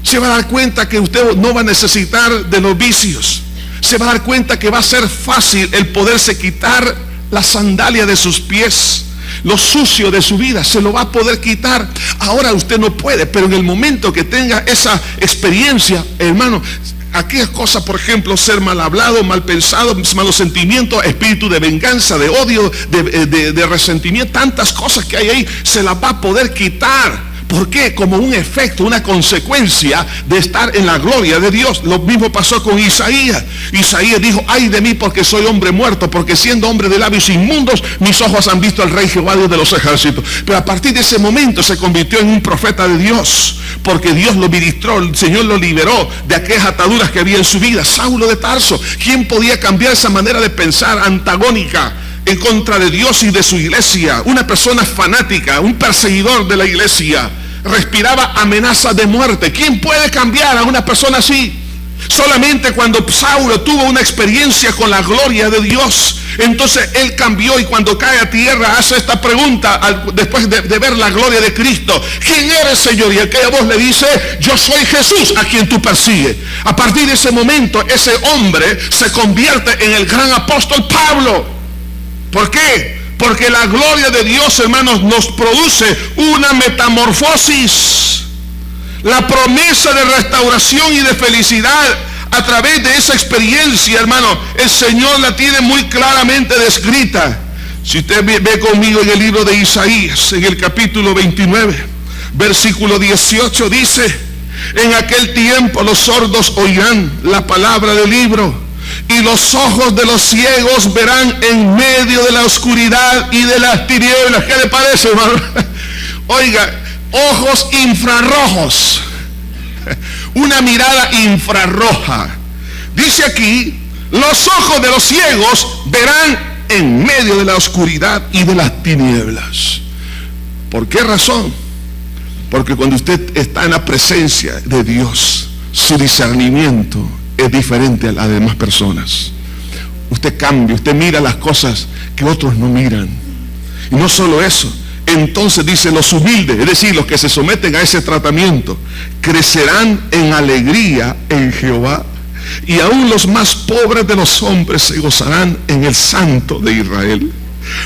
Se va a dar cuenta que usted no va a necesitar de los vicios. Se va a dar cuenta que va a ser fácil el poderse quitar la sandalia de sus pies. Lo sucio de su vida se lo va a poder quitar. Ahora usted no puede, pero en el momento que tenga esa experiencia, hermano, aquellas cosas, por ejemplo, ser mal hablado, mal pensado, malos sentimientos, espíritu de venganza, de odio, de resentimiento, tantas cosas que hay ahí, se las va a poder quitar. ¿Por qué? Como un efecto, una consecuencia de estar en la gloria de Dios. Lo mismo pasó con Isaías. Isaías dijo, ay de mí porque soy hombre muerto, porque siendo hombre de labios inmundos, mis ojos han visto al Rey Jehová, Dios de los ejércitos. Pero a partir de ese momento se convirtió en un profeta de Dios, porque Dios lo ministró, el Señor lo liberó de aquellas ataduras que había en su vida. Saulo de Tarso, ¿quién podía cambiar esa manera de pensar antagónica en contra de Dios y de su iglesia? Una persona fanática, un perseguidor de la iglesia, respiraba amenazas de muerte. ¿Quién puede cambiar a una persona así? Solamente cuando Saulo tuvo una experiencia con la gloria de Dios, entonces él cambió, y cuando cae a tierra hace esta pregunta después de ver la gloria de Cristo: ¿quién eres, Señor? Y aquella voz le dice: yo soy Jesús a quien tú persigues. A partir de ese momento ese hombre se convierte en el gran apóstol Pablo. ¿Por qué? Porque la gloria de Dios, hermanos, nos produce una metamorfosis. La promesa de restauración y de felicidad a través de esa experiencia, hermano, el Señor la tiene muy claramente descrita. Si usted ve conmigo en el libro de Isaías, en el capítulo 29, versículo 18, dice: en aquel tiempo los sordos oirán la palabra del libro, y los ojos de los ciegos verán en medio de la oscuridad y de las tinieblas. ¿Qué le parece, hermano? Oiga, ojos infrarrojos, una mirada infrarroja. Dice aquí: los ojos de los ciegos verán en medio de la oscuridad y de las tinieblas. ¿Por qué razón? Porque cuando usted está en la presencia de Dios, su discernimiento es diferente a las demás personas. Usted cambia, usted mira las cosas que otros no miran. Y no solo eso, entonces dice: los humildes, es decir, los que se someten a ese tratamiento, crecerán en alegría en Jehová, y aún los más pobres de los hombres se gozarán en el Santo de Israel.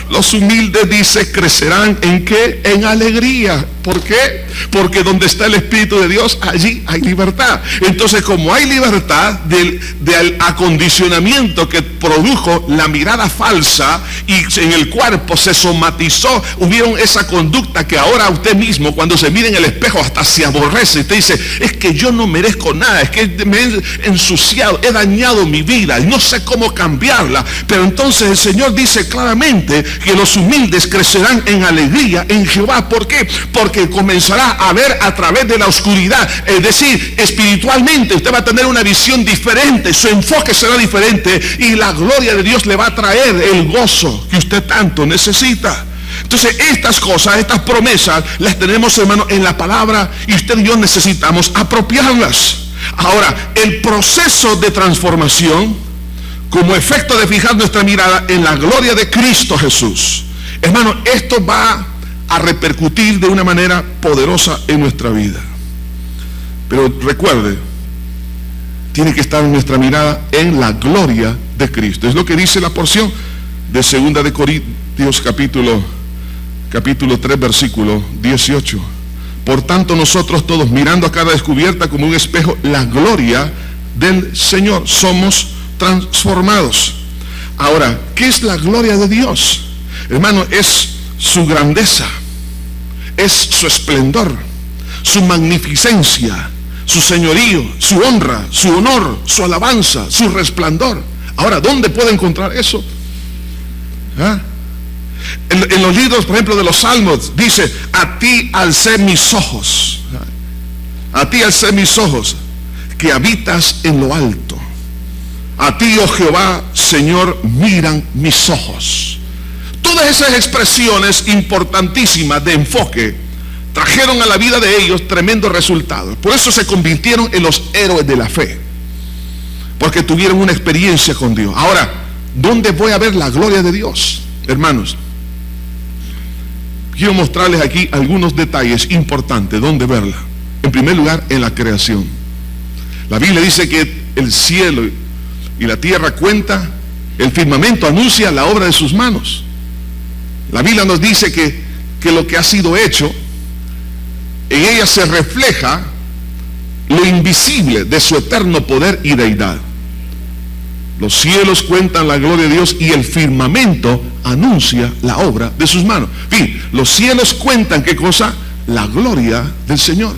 Los humildes, dice, crecerán ¿en qué? En alegría. ¿Por qué? Porque donde está el Espíritu de Dios, allí hay libertad. Entonces, como hay libertad del acondicionamiento que produjo la mirada falsa, y en el cuerpo se somatizó, hubieron esa conducta que ahora usted mismo, cuando se mira en el espejo, hasta se aborrece. Usted dice: es que yo no merezco nada, es que me he ensuciado, he dañado mi vida y no sé cómo cambiarla. Pero entonces el Señor dice claramente que los humildes crecerán en alegría en Jehová. ¿Por qué? Porque comenzará a ver a través de la oscuridad. Es decir, espiritualmente usted va a tener una visión diferente, su enfoque será diferente, y la gloria de Dios le va a traer el gozo que usted tanto necesita. Entonces, estas cosas, estas promesas, las tenemos, hermano, en la palabra, y usted y yo necesitamos apropiarlas. Ahora, el proceso de transformación, como efecto de fijar nuestra mirada en la gloria de Cristo Jesús, hermano, esto va a repercutir de una manera poderosa en nuestra vida. Pero recuerde, tiene que estar nuestra mirada en la gloria de Cristo. Es lo que dice la porción de 2 de Corintios capítulo 3, versículo 18. Por tanto, nosotros todos, mirando a cara descubierta como un espejo la gloria del Señor, somos transformados. Ahora, ¿qué es la gloria de Dios? Hermano, es su grandeza, es su esplendor, su magnificencia, su señorío, su honra, su honor, su alabanza, su resplandor. Ahora, ¿dónde puede encontrar eso? En los libros, por ejemplo, de los Salmos, dice: a ti alcé mis ojos. A ti alcé mis ojos, que habitas en lo alto. A ti, oh Jehová, Señor, miran mis ojos. Todas esas expresiones importantísimas de enfoque trajeron a la vida de ellos tremendos resultados. Por eso se convirtieron en los héroes de la fe, porque tuvieron una experiencia con Dios. Ahora, ¿dónde voy a ver la gloria de Dios? Hermanos, quiero mostrarles aquí algunos detalles importantes donde verla. En primer lugar, en la creación. La Biblia dice que el cielo y la tierra cuenta, el firmamento anuncia la obra de sus manos. La Biblia nos dice que lo que ha sido hecho, en ella se refleja lo invisible de su eterno poder y deidad. Los cielos cuentan la gloria de Dios y el firmamento anuncia la obra de sus manos. En fin, los cielos cuentan, ¿qué cosa? La gloria del Señor.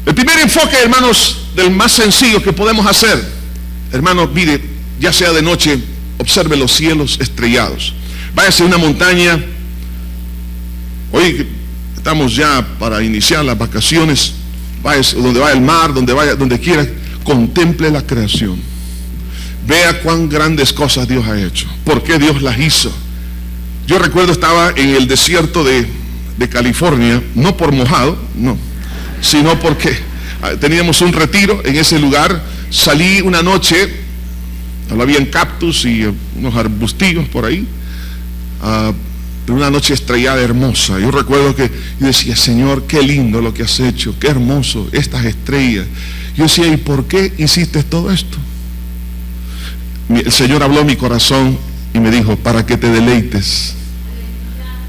El primer enfoque, hermanos, del más sencillo que podemos hacer, hermanos, mire, ya sea de noche, observe los cielos estrellados. Váyase a una montaña. Hoy estamos ya para iniciar las vacaciones. Váyase donde vaya el mar, donde quiera, contemple la creación. Vea cuán grandes cosas Dios ha hecho. ¿Por qué Dios las hizo? Yo recuerdo, estaba en el desierto de California, no por mojado, no, sino porque teníamos un retiro en ese lugar. Salí una noche, había cactus y unos arbustillos por ahí, una noche estrellada hermosa. Yo recuerdo que yo decía, Señor, qué lindo lo que has hecho, qué hermoso estas estrellas. Yo decía, ¿y por qué hiciste todo esto? El Señor habló a mi corazón y me dijo, para que te deleites.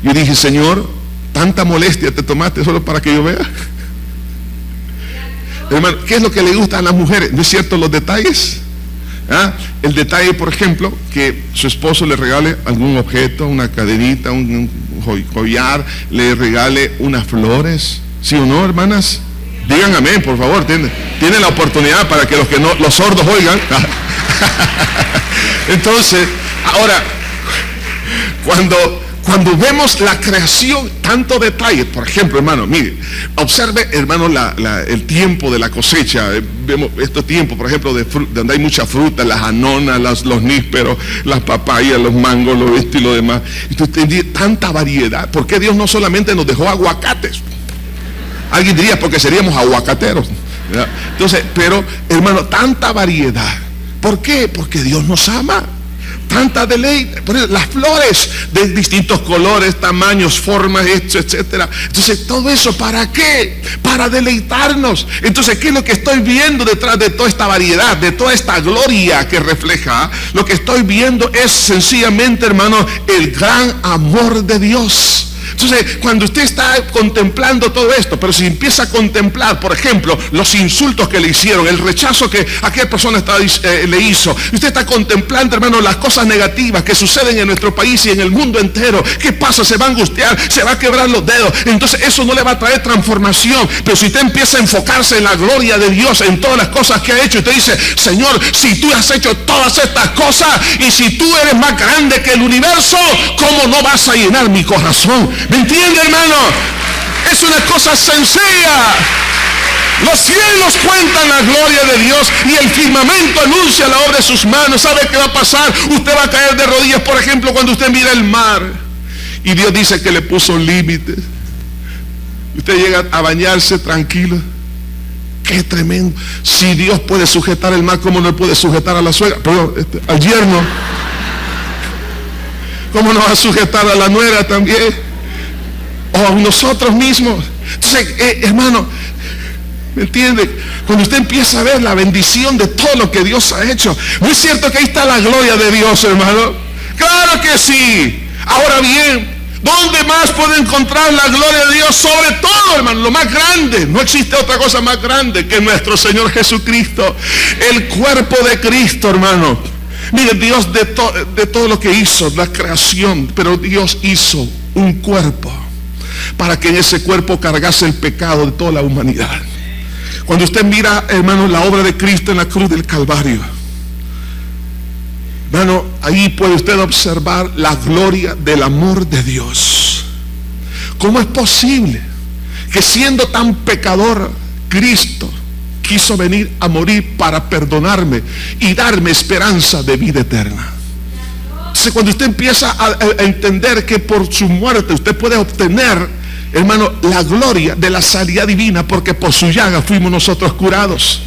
Yo dije, Señor, tanta molestia te tomaste solo para que yo vea. Hermano, ¿qué es lo que le gusta a las mujeres? ¿No es cierto los detalles? El detalle, por ejemplo, que su esposo le regale algún objeto, una cadenita, un collar, le regale unas flores. ¿Sí o no, hermanas? Digan amén, por favor. Tienen la oportunidad para que los sordos oigan. Entonces, ahora, cuando vemos la creación, tanto detalle, por ejemplo, hermano, mire, observe, hermano, el tiempo de la cosecha. Vemos estos tiempos, por ejemplo, donde hay mucha fruta, las anonas, los nísperos, las papayas, los mangos, y lo demás. Entonces, tanta variedad. ¿Por qué Dios no solamente nos dejó aguacates? Alguien diría, porque seríamos aguacateros, ¿verdad? Entonces, pero, hermano, tanta variedad. ¿Por qué? Porque Dios nos ama. Tanta deleite, las flores de distintos colores, tamaños, formas, etcétera. Entonces, todo eso, ¿para qué? Para deleitarnos. Entonces, ¿qué es lo que estoy viendo detrás de toda esta variedad, de toda esta gloria que refleja? Lo que estoy viendo es sencillamente, hermano, el gran amor de Dios. Entonces, cuando usted está contemplando todo esto, pero si empieza a contemplar, por ejemplo, los insultos que le hicieron, el rechazo que aquella persona le hizo, usted está contemplando, hermano, las cosas negativas que suceden en nuestro país y en el mundo entero. ¿Qué pasa? Se va a angustiar, se va a quebrar los dedos. Entonces, eso no le va a traer transformación. Pero si usted empieza a enfocarse en la gloria de Dios, en todas las cosas que ha hecho, usted dice, Señor, si tú has hecho todas estas cosas y si tú eres más grande que el universo, ¿cómo no vas a llenar mi corazón? ¿Me entiende, hermano? Es una cosa sencilla. Los cielos cuentan la gloria de Dios y el firmamento anuncia la obra de sus manos. ¿Sabe qué va a pasar? Usted va a caer de rodillas, por ejemplo, cuando usted mira el mar y Dios dice que le puso límites. Usted llega a bañarse tranquilo. Qué tremendo. Si Dios puede sujetar el mar, ¿cómo no puede sujetar a la suegra? Perdón, al yerno. ¿Cómo no va a sujetar a la nuera también? O a nosotros mismos. Entonces, hermano, ¿me entiende? Cuando usted empieza a ver la bendición de todo lo que Dios ha hecho, ¿no es cierto que ahí está la gloria de Dios, hermano? Claro que sí. Ahora bien, ¿dónde más puede encontrar la gloria de Dios? Sobre todo, hermano, lo más grande. No existe otra cosa más grande que nuestro Señor Jesucristo, el cuerpo de Cristo, hermano. Mire, Dios de todo lo que hizo, la creación, pero Dios hizo un cuerpo para que en ese cuerpo cargase el pecado de toda la humanidad. Cuando usted mira, hermano, la obra de Cristo en la cruz del Calvario, hermano, ahí puede usted observar la gloria del amor de Dios. ¿Cómo es posible que siendo tan pecador Cristo quiso venir a morir para perdonarme y darme esperanza de vida eterna. Entonces, cuando usted empieza a entender que por su muerte usted puede obtener, hermano, la gloria de la sanidad divina, porque por su llaga fuimos nosotros curados.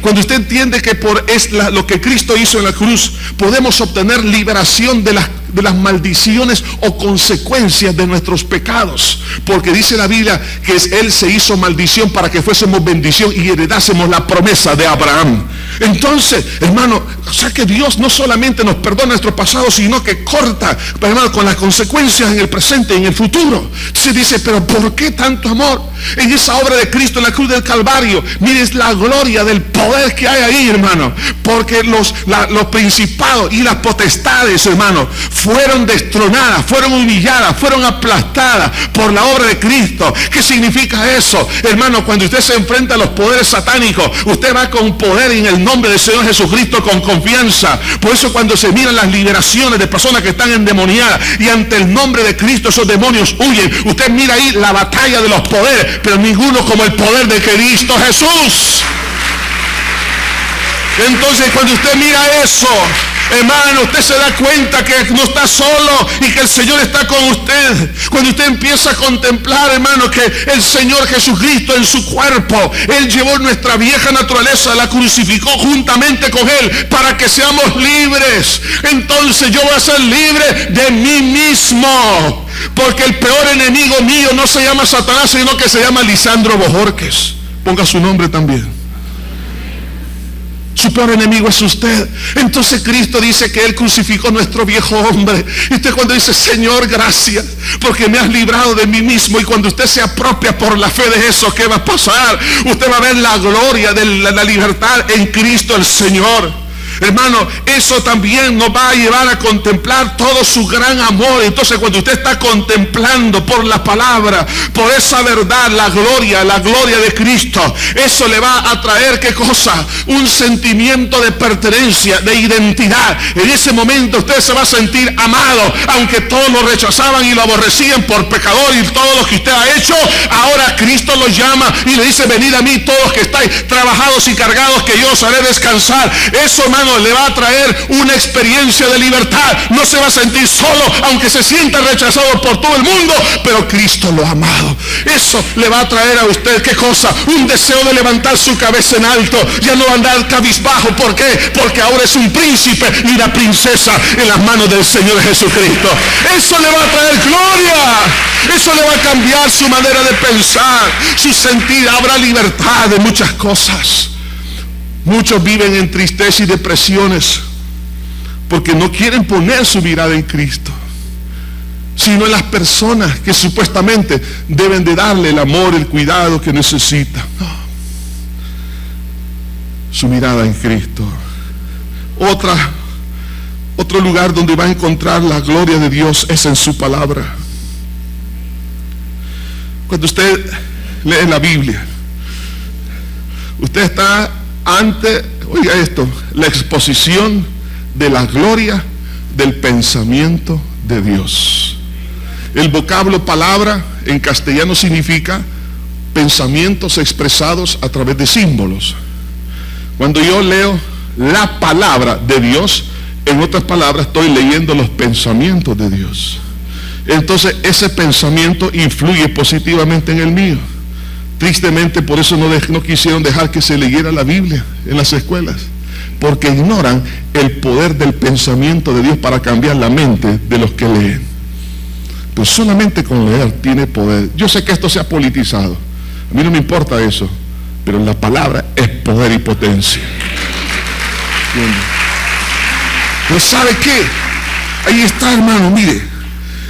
Cuando usted entiende que por lo que Cristo hizo en la cruz, podemos obtener liberación de las maldiciones o consecuencias de nuestros pecados. Porque dice la Biblia que Él se hizo maldición para que fuésemos bendición y heredásemos la promesa de Abraham. Entonces, hermano, o sea que Dios no solamente nos perdona nuestro pasado, sino que corta, hermano, con las consecuencias en el presente y en el futuro. Se dice, pero ¿por qué tanto amor? En esa obra de Cristo en la cruz del Calvario, mire, es la gloria del poder que hay ahí, hermano. Porque los principados y las potestades, hermano, fueron destronadas, fueron humilladas, fueron aplastadas por la obra de Cristo. ¿Qué significa eso? Hermano, cuando usted se enfrenta a los poderes satánicos, usted va con poder en el nombre del Señor Jesucristo, con confianza. Por eso cuando se miran las liberaciones de personas que están endemoniadas y ante el nombre de Cristo esos demonios huyen, usted mira ahí la batalla de los poderes, pero ninguno como el poder de Cristo Jesús. Entonces, cuando usted mira eso, hermano, usted se da cuenta que no está solo y que el Señor está con usted. Cuando usted empieza a contemplar, hermano, que el Señor Jesucristo en su cuerpo, Él llevó nuestra vieja naturaleza, la crucificó juntamente con Él para que seamos libres. Entonces yo voy a ser libre de mí mismo, porque el peor enemigo mío no se llama Satanás, sino que se llama Lisandro Bojorquez. Ponga su nombre también. Su peor enemigo es usted. Entonces Cristo dice que Él crucificó nuestro viejo hombre. Y usted cuando dice, Señor, gracias, porque me has librado de mí mismo. Y cuando usted se apropia por la fe de eso, ¿qué va a pasar? Usted va a ver la gloria de la libertad en Cristo el Señor. Hermano, eso también nos va a llevar a contemplar todo su gran amor. Entonces cuando usted está contemplando por la palabra, por esa verdad, la gloria de Cristo, eso le va a traer, ¿qué cosa? Un sentimiento de pertenencia, de identidad. En ese momento usted se va a sentir amado, aunque todos lo rechazaban y lo aborrecían por pecador y todo lo que usted ha hecho. Ahora Cristo lo llama y le dice, venid a mí todos que estáis trabajados y cargados, que yo os haré descansar. Eso, hermano, le va a traer una experiencia de libertad. No se va a sentir solo, aunque se sienta rechazado por todo el mundo, pero Cristo lo ha amado. Eso le va a traer a usted, ¿qué cosa? Un deseo de levantar su cabeza en alto. Ya no va a andar cabizbajo. ¿Por qué? Porque ahora es un príncipe y una princesa en las manos del Señor Jesucristo. Eso le va a traer gloria. Eso le va a cambiar su manera de pensar, su sentir. Habrá libertad de muchas cosas. Muchos viven en tristeza y depresiones porque no quieren poner su mirada en Cristo, sino en las personas que supuestamente deben de darle el amor, el cuidado que necesita. No. Su mirada en Cristo. Otro lugar donde va a encontrar la gloria de Dios es en su palabra. Cuando usted lee la Biblia, usted está ante, oiga esto, la exposición de la gloria del pensamiento de Dios. El vocablo palabra en castellano significa pensamientos expresados a través de símbolos. Cuando yo leo la palabra de Dios, en otras palabras estoy leyendo los pensamientos de Dios. Entonces ese pensamiento influye positivamente en el mío. Tristemente por eso no quisieron dejar que se leyera la Biblia en las escuelas, porque ignoran el poder del pensamiento de Dios para cambiar la mente de los que leen. Pero solamente con leer tiene poder. Yo sé que esto se ha politizado, a mí no me importa eso, pero la palabra es poder y potencia. Pero ¿sabe qué? Ahí está, hermano, mire,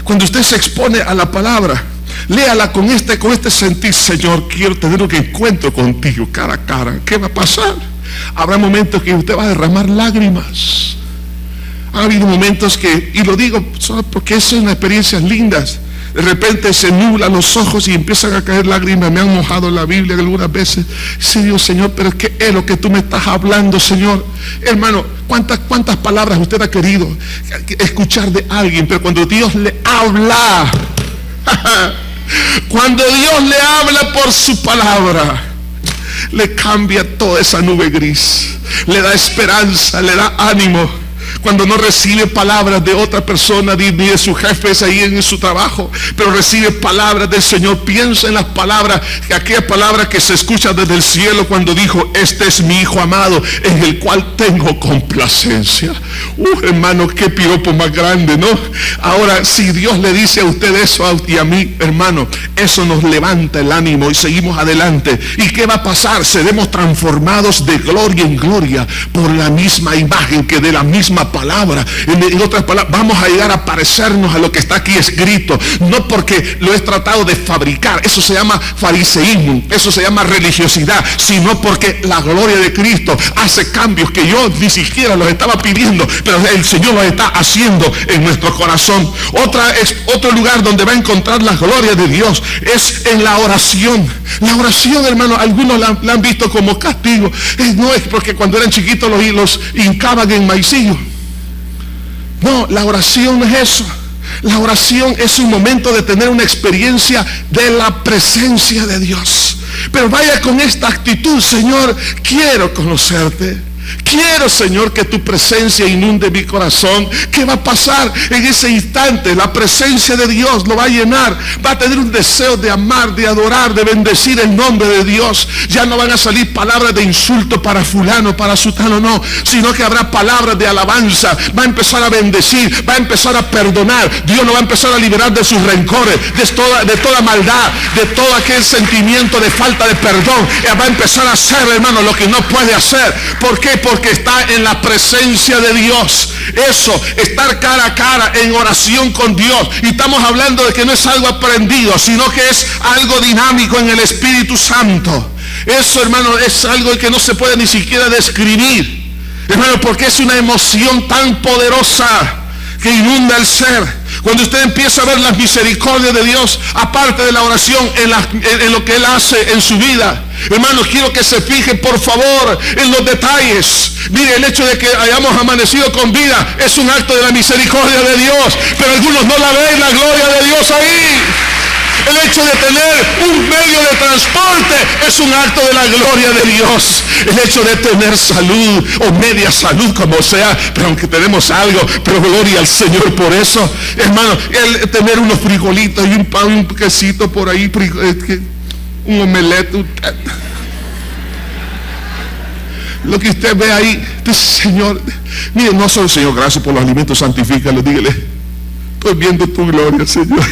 cuando usted se expone a la palabra, léala con este sentir, Señor, quiero tener un encuentro contigo cara a cara. ¿Qué va a pasar? Habrá momentos que usted va a derramar lágrimas. Ha habido momentos que, y lo digo solo porque son experiencias lindas, de repente se nublan los ojos y empiezan a caer lágrimas. Me han mojado la Biblia algunas veces. Sí, Dios, Señor, pero ¿qué es lo que tú me estás hablando, Señor? Hermano, ¿cuántas palabras usted ha querido escuchar de alguien? Pero cuando Dios le habla, cuando Dios le habla por su palabra, le cambia toda esa nube gris, le da esperanza, le da ánimo. Cuando no recibe palabras de otra persona, ni de sus jefes ahí en su trabajo, pero recibe palabras del Señor, piensa en las palabras, aquella palabra que se escucha desde el cielo cuando dijo: este es mi Hijo amado, en el cual tengo complacencia. Hermano, qué piropo más grande, ¿no? Ahora, si Dios le dice a usted eso y a mí, hermano, eso nos levanta el ánimo y seguimos adelante. ¿Y qué va a pasar? Seremos transformados de gloria en gloria por la misma imagen, que de la misma palabra. En otras palabras, vamos a llegar a parecernos a lo que está aquí escrito, no porque lo he tratado de fabricar, eso se llama fariseísmo, eso se llama religiosidad, sino porque la gloria de Cristo hace cambios que yo ni siquiera los estaba pidiendo, pero el Señor los está haciendo en nuestro corazón. Otro lugar donde va a encontrar la gloria de Dios es en la oración. La oración, hermano, algunos la han visto como castigo. No es porque cuando eran chiquitos los hincaban en maicillo. No, la oración no es eso. La oración es un momento de tener una experiencia de la presencia de Dios. Pero vaya con esta actitud: Señor, quiero conocerte. Quiero, Señor, que tu presencia inunde mi corazón. ¿Qué va a pasar en ese instante? La presencia de Dios lo va a llenar. Va a tener un deseo de amar, de adorar, de bendecir el nombre de Dios. Ya no van a salir palabras de insulto para fulano, para sutano, no, sino que habrá palabras de alabanza. Va a empezar a bendecir, va a empezar a perdonar. Dios lo va a empezar a liberar de sus rencores, de toda maldad, de todo aquel sentimiento de falta de perdón. Va a empezar a hacer, hermano, lo que no puede hacer. ¿Por qué? Porque está en la presencia de Dios. Eso, estar cara a cara en oración con Dios. Y estamos hablando de que no es algo aprendido, sino que es algo dinámico en el Espíritu Santo. Eso, hermano, es algo que no se puede ni siquiera describir, hermano, porque es una emoción tan poderosa que inunda el ser. Cuando usted empieza a ver las misericordias de Dios, aparte de la oración, en lo que Él hace en su vida, hermanos, quiero que se fijen, por favor, en los detalles. Mire, el hecho de que hayamos amanecido con vida es un acto de la misericordia de Dios, pero algunos no la ven, la gloria de Dios ahí. El hecho de tener un medio de transporte es un acto de la gloria de Dios. El hecho de tener salud o media salud, como sea, pero aunque tenemos algo, pero gloria al Señor por eso. Hermano, el tener unos frijolitos y un pan y un quesito por ahí, un omelette, lo que usted ve ahí, dice: Señor, mire, no solo Señor, gracias por los alimentos, santifícalo, dígale: estoy viendo tu gloria, Señor.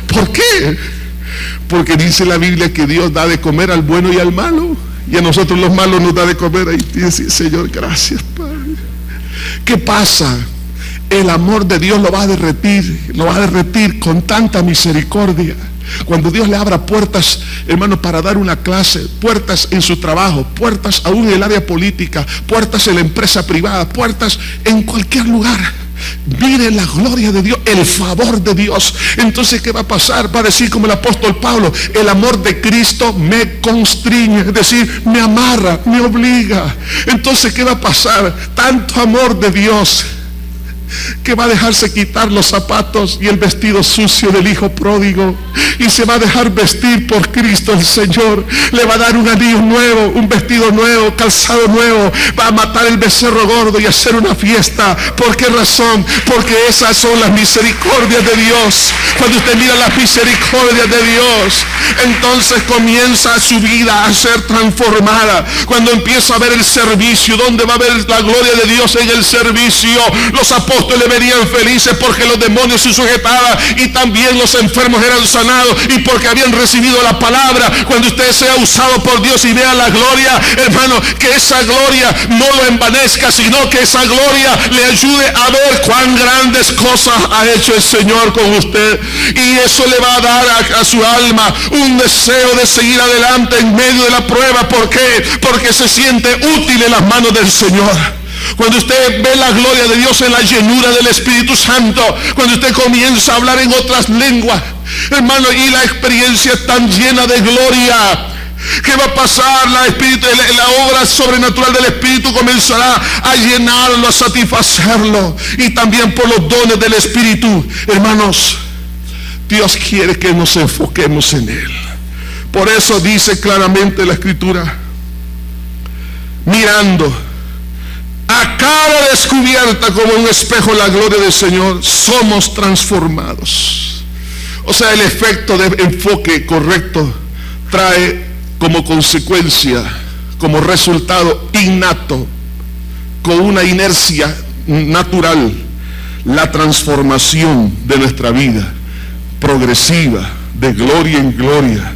¿Por qué? Porque dice la Biblia que Dios da de comer al bueno y al malo, y a nosotros los malos nos da de comer. Ahí dice: Señor, gracias, Padre. ¿Qué pasa? El amor de Dios lo va a derretir con tanta misericordia. Cuando Dios le abra puertas, hermanos, para dar una clase, puertas en su trabajo, puertas aún en el área política, puertas en la empresa privada, puertas en cualquier lugar. Mire la gloria de Dios, el favor de Dios. Entonces, ¿qué va a pasar? Va a decir como el apóstol Pablo: el amor de Cristo me constriñe, es decir, me amarra, me obliga. Entonces, ¿qué va a pasar? Tanto amor de Dios que va a dejarse quitar los zapatos y el vestido sucio del hijo pródigo y se va a dejar vestir por Cristo el Señor. Le va a dar un anillo nuevo, un vestido nuevo, calzado nuevo. Va a matar el becerro gordo y hacer una fiesta. ¿Por qué razón? Porque esas son las misericordias de Dios. Cuando usted mira las misericordias de Dios, entonces comienza su vida a ser transformada. Cuando empieza a ver el servicio, donde va a ver la gloria de Dios en el servicio, los apóstoles le verían felices porque los demonios se sujetaban y también los enfermos eran sanados y porque habían recibido la palabra. Cuando usted sea usado por Dios y vea la gloria, hermano, que esa gloria no lo envanezca, sino que esa gloria le ayude a ver cuán grandes cosas ha hecho el Señor con usted, y eso le va a dar a su alma un deseo de seguir adelante en medio de la prueba. ¿Por qué? Porque se siente útil en las manos del Señor. Cuando usted ve la gloria de Dios en la llenura del Espíritu Santo, cuando usted comienza a hablar en otras lenguas, hermano, y la experiencia es tan llena de gloria, ¿qué va a pasar? La obra sobrenatural del Espíritu comenzará a llenarlo, a satisfacerlo, y también por los dones del Espíritu. Hermanos, Dios quiere que nos enfoquemos en Él. Por eso dice claramente la Escritura, mirando a cara descubierta como un espejo la gloria del Señor, somos transformados. O sea, el efecto de enfoque correcto trae como consecuencia, como resultado innato, con una inercia natural, la transformación de nuestra vida progresiva, de gloria en gloria,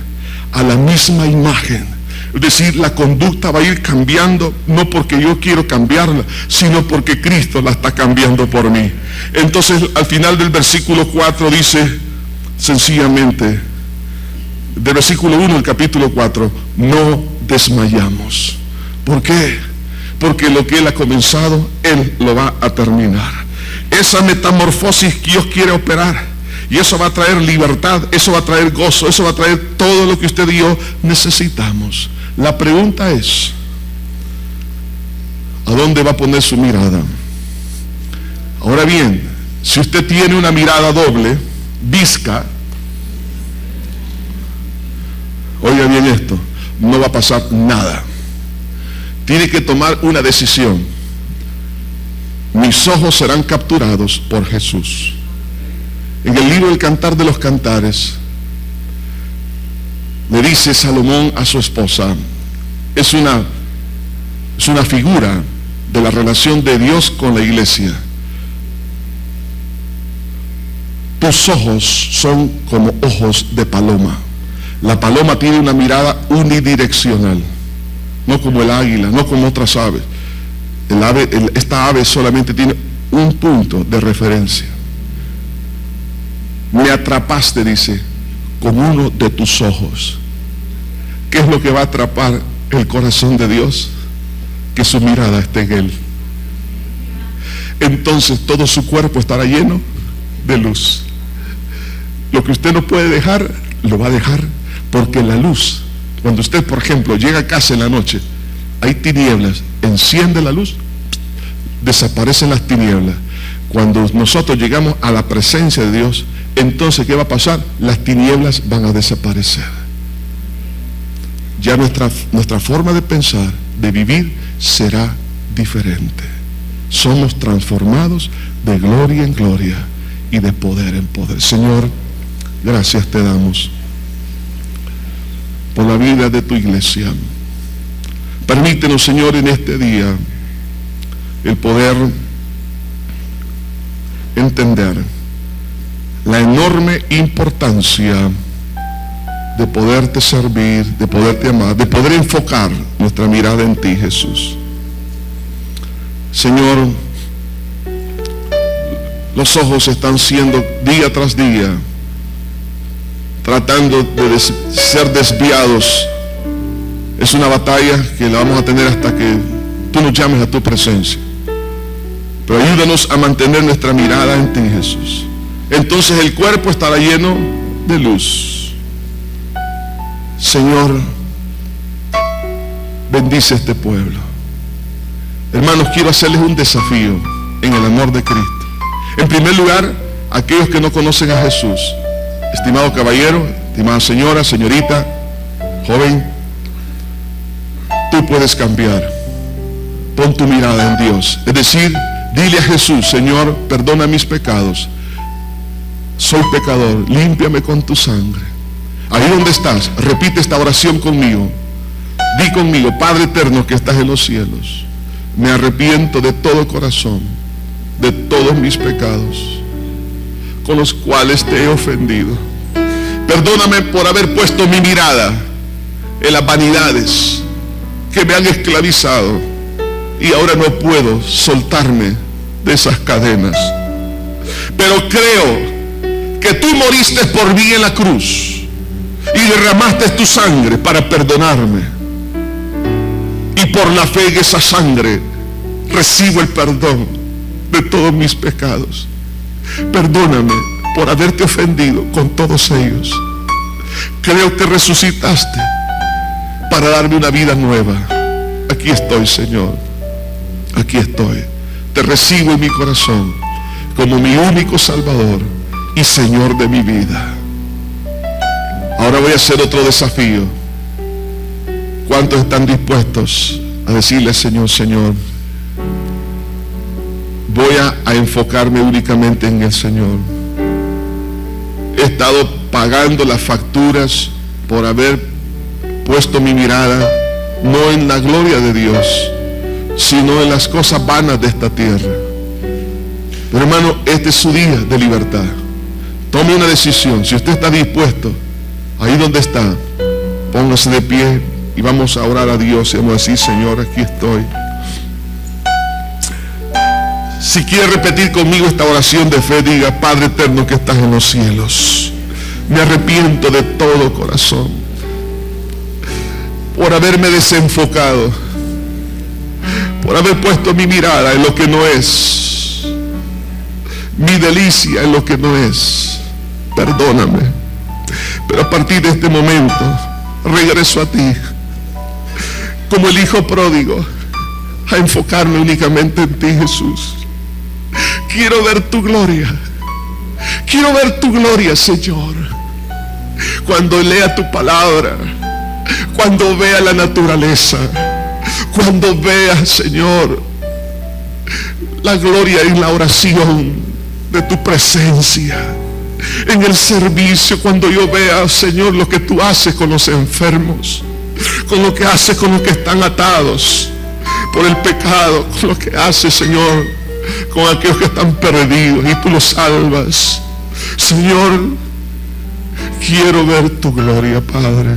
a la misma imagen. Es decir, la conducta va a ir cambiando, no porque yo quiero cambiarla, sino porque Cristo la está cambiando por mí. Entonces, al final del versículo 4 dice, sencillamente, del versículo 1 del capítulo 4, no desmayamos. ¿Por qué? Porque lo que Él ha comenzado, Él lo va a terminar. Esa metamorfosis que Dios quiere operar, y eso va a traer libertad, eso va a traer gozo, eso va a traer todo lo que usted y yo necesitamos. La pregunta es, ¿a dónde va a poner su mirada? Ahora bien, si usted tiene una mirada doble, visca, oiga bien esto, no va a pasar nada. Tiene que tomar una decisión. Mis ojos serán capturados por Jesús. En el libro del Cantar de los Cantares, le dice Salomón a su esposa, es una figura de la relación de Dios con la iglesia. Tus ojos son como ojos de paloma. La paloma tiene una mirada unidireccional, no como el águila, no como otras aves. Esta ave solamente tiene un punto de referencia. Me atrapaste, dice, con uno de tus ojos. ¿Qué es lo que va a atrapar el corazón de Dios? Que su mirada esté en Él. Entonces todo su cuerpo estará lleno de luz. Lo que usted no puede dejar, lo va a dejar, porque la luz, cuando usted, por ejemplo, llega a casa en la noche, hay tinieblas, enciende la luz, desaparecen las tinieblas. Cuando nosotros llegamos a la presencia de Dios, entonces, ¿qué va a pasar? Las tinieblas van a desaparecer. Ya nuestra forma de pensar, de vivir, será diferente. Somos transformados de gloria en gloria y de poder en poder. Señor, gracias te damos por la vida de tu iglesia. Permítenos, Señor, en este día el poder entender la enorme importancia de poderte servir, de poderte amar, de poder enfocar nuestra mirada en ti, Jesús. Señor, los ojos están siendo día tras día tratando de ser desviados. Es una batalla que la vamos a tener hasta que tú nos llames a tu presencia. Pero ayúdanos a mantener nuestra mirada en ti, Jesús. Entonces el cuerpo estará lleno de luz. Señor, bendice este pueblo. Hermanos, quiero hacerles un desafío en el amor de Cristo. En primer lugar, aquellos que no conocen a Jesús. Estimado caballero, estimada señora, señorita, joven, tú puedes cambiar. Pon tu mirada en Dios. Es decir, dile a Jesús, Señor, perdona mis pecados. Soy pecador, límpiame con tu sangre. Ahí donde estás, repite esta oración conmigo. Di conmigo, Padre eterno que estás en los cielos, me arrepiento de todo corazón, de todos mis pecados, con los cuales te he ofendido. Perdóname por haber puesto mi mirada en las vanidades que me han esclavizado y ahora no puedo soltarme de esas cadenas. Pero creo que tú moriste por mí en la cruz y derramaste tu sangre para perdonarme, y por la fe en esa sangre recibo el perdón de todos mis pecados. Perdóname por haberte ofendido con todos ellos. Creo que resucitaste para darme una vida nueva. Aquí estoy, Señor, aquí estoy. Te recibo en mi corazón como mi único Salvador y Señor de mi vida. Ahora voy a hacer otro desafío. ¿Cuántos están dispuestos a decirle, Señor, voy a enfocarme únicamente en el Señor? He estado pagando las facturas por haber puesto mi mirada no en la gloria de Dios, sino en las cosas vanas de esta tierra. Pero hermano, este es su día de libertad. Tome una decisión. Si usted está dispuesto, ahí donde está, póngase de pie y vamos a orar a Dios y vamos a decir, Señor, aquí estoy. Si quiere repetir conmigo esta oración de fe, diga: Padre eterno que estás en los cielos, me arrepiento de todo corazón por haberme desenfocado, por haber puesto mi mirada en lo que no es, mi delicia en lo que no es. Perdóname, pero a partir de este momento regreso a ti como el hijo pródigo, a enfocarme únicamente en ti, Jesús. Quiero ver tu gloria. Quiero ver tu gloria, Señor. Cuando lea tu palabra, cuando vea la naturaleza, cuando vea, Señor, la gloria en la oración de tu presencia, en el servicio, cuando yo vea, Señor, lo que tú haces con los enfermos, con lo que haces con los que están atados por el pecado, con lo que haces, Señor, con aquellos que están perdidos y tú los salvas. Señor, quiero ver tu gloria, Padre.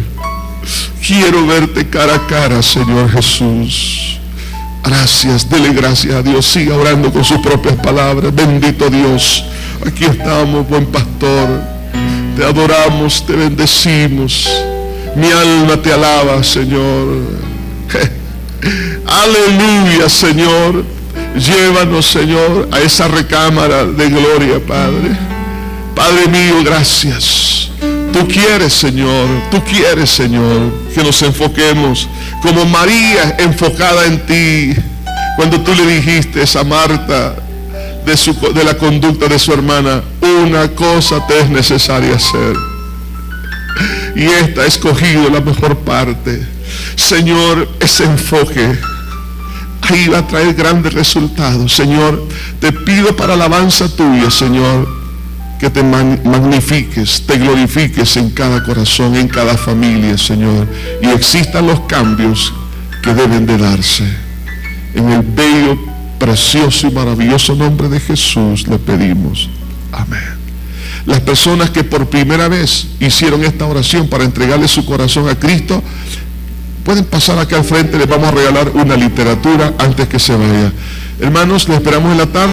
Quiero verte cara a cara, Señor Jesús. Gracias, dele gracias a Dios. Siga orando con sus propias palabras. Bendito Dios, aquí estamos, buen pastor. Te adoramos, te bendecimos. Mi alma te alaba, Señor. Aleluya, Señor. Llévanos, Señor, a esa recámara de gloria, Padre. Padre mío, gracias. Tú quieres, Señor, que nos enfoquemos como María enfocada en ti. Cuando tú le dijiste a Marta de la conducta de su hermana: una cosa te es necesaria hacer, y esta ha escogido la mejor parte. Señor, ese enfoque ahí va a traer grandes resultados. Señor, te pido para alabanza tuya, Señor, que te magnifiques, te glorifiques en cada corazón, en cada familia, Señor, y existan los cambios que deben de darse. En el bello, precioso y maravilloso nombre de Jesús le pedimos. Amén. Las personas que por primera vez hicieron esta oración para entregarle su corazón a Cristo, pueden pasar acá al frente. Les vamos a regalar una literatura antes que se vaya. Hermanos, les esperamos en la tarde.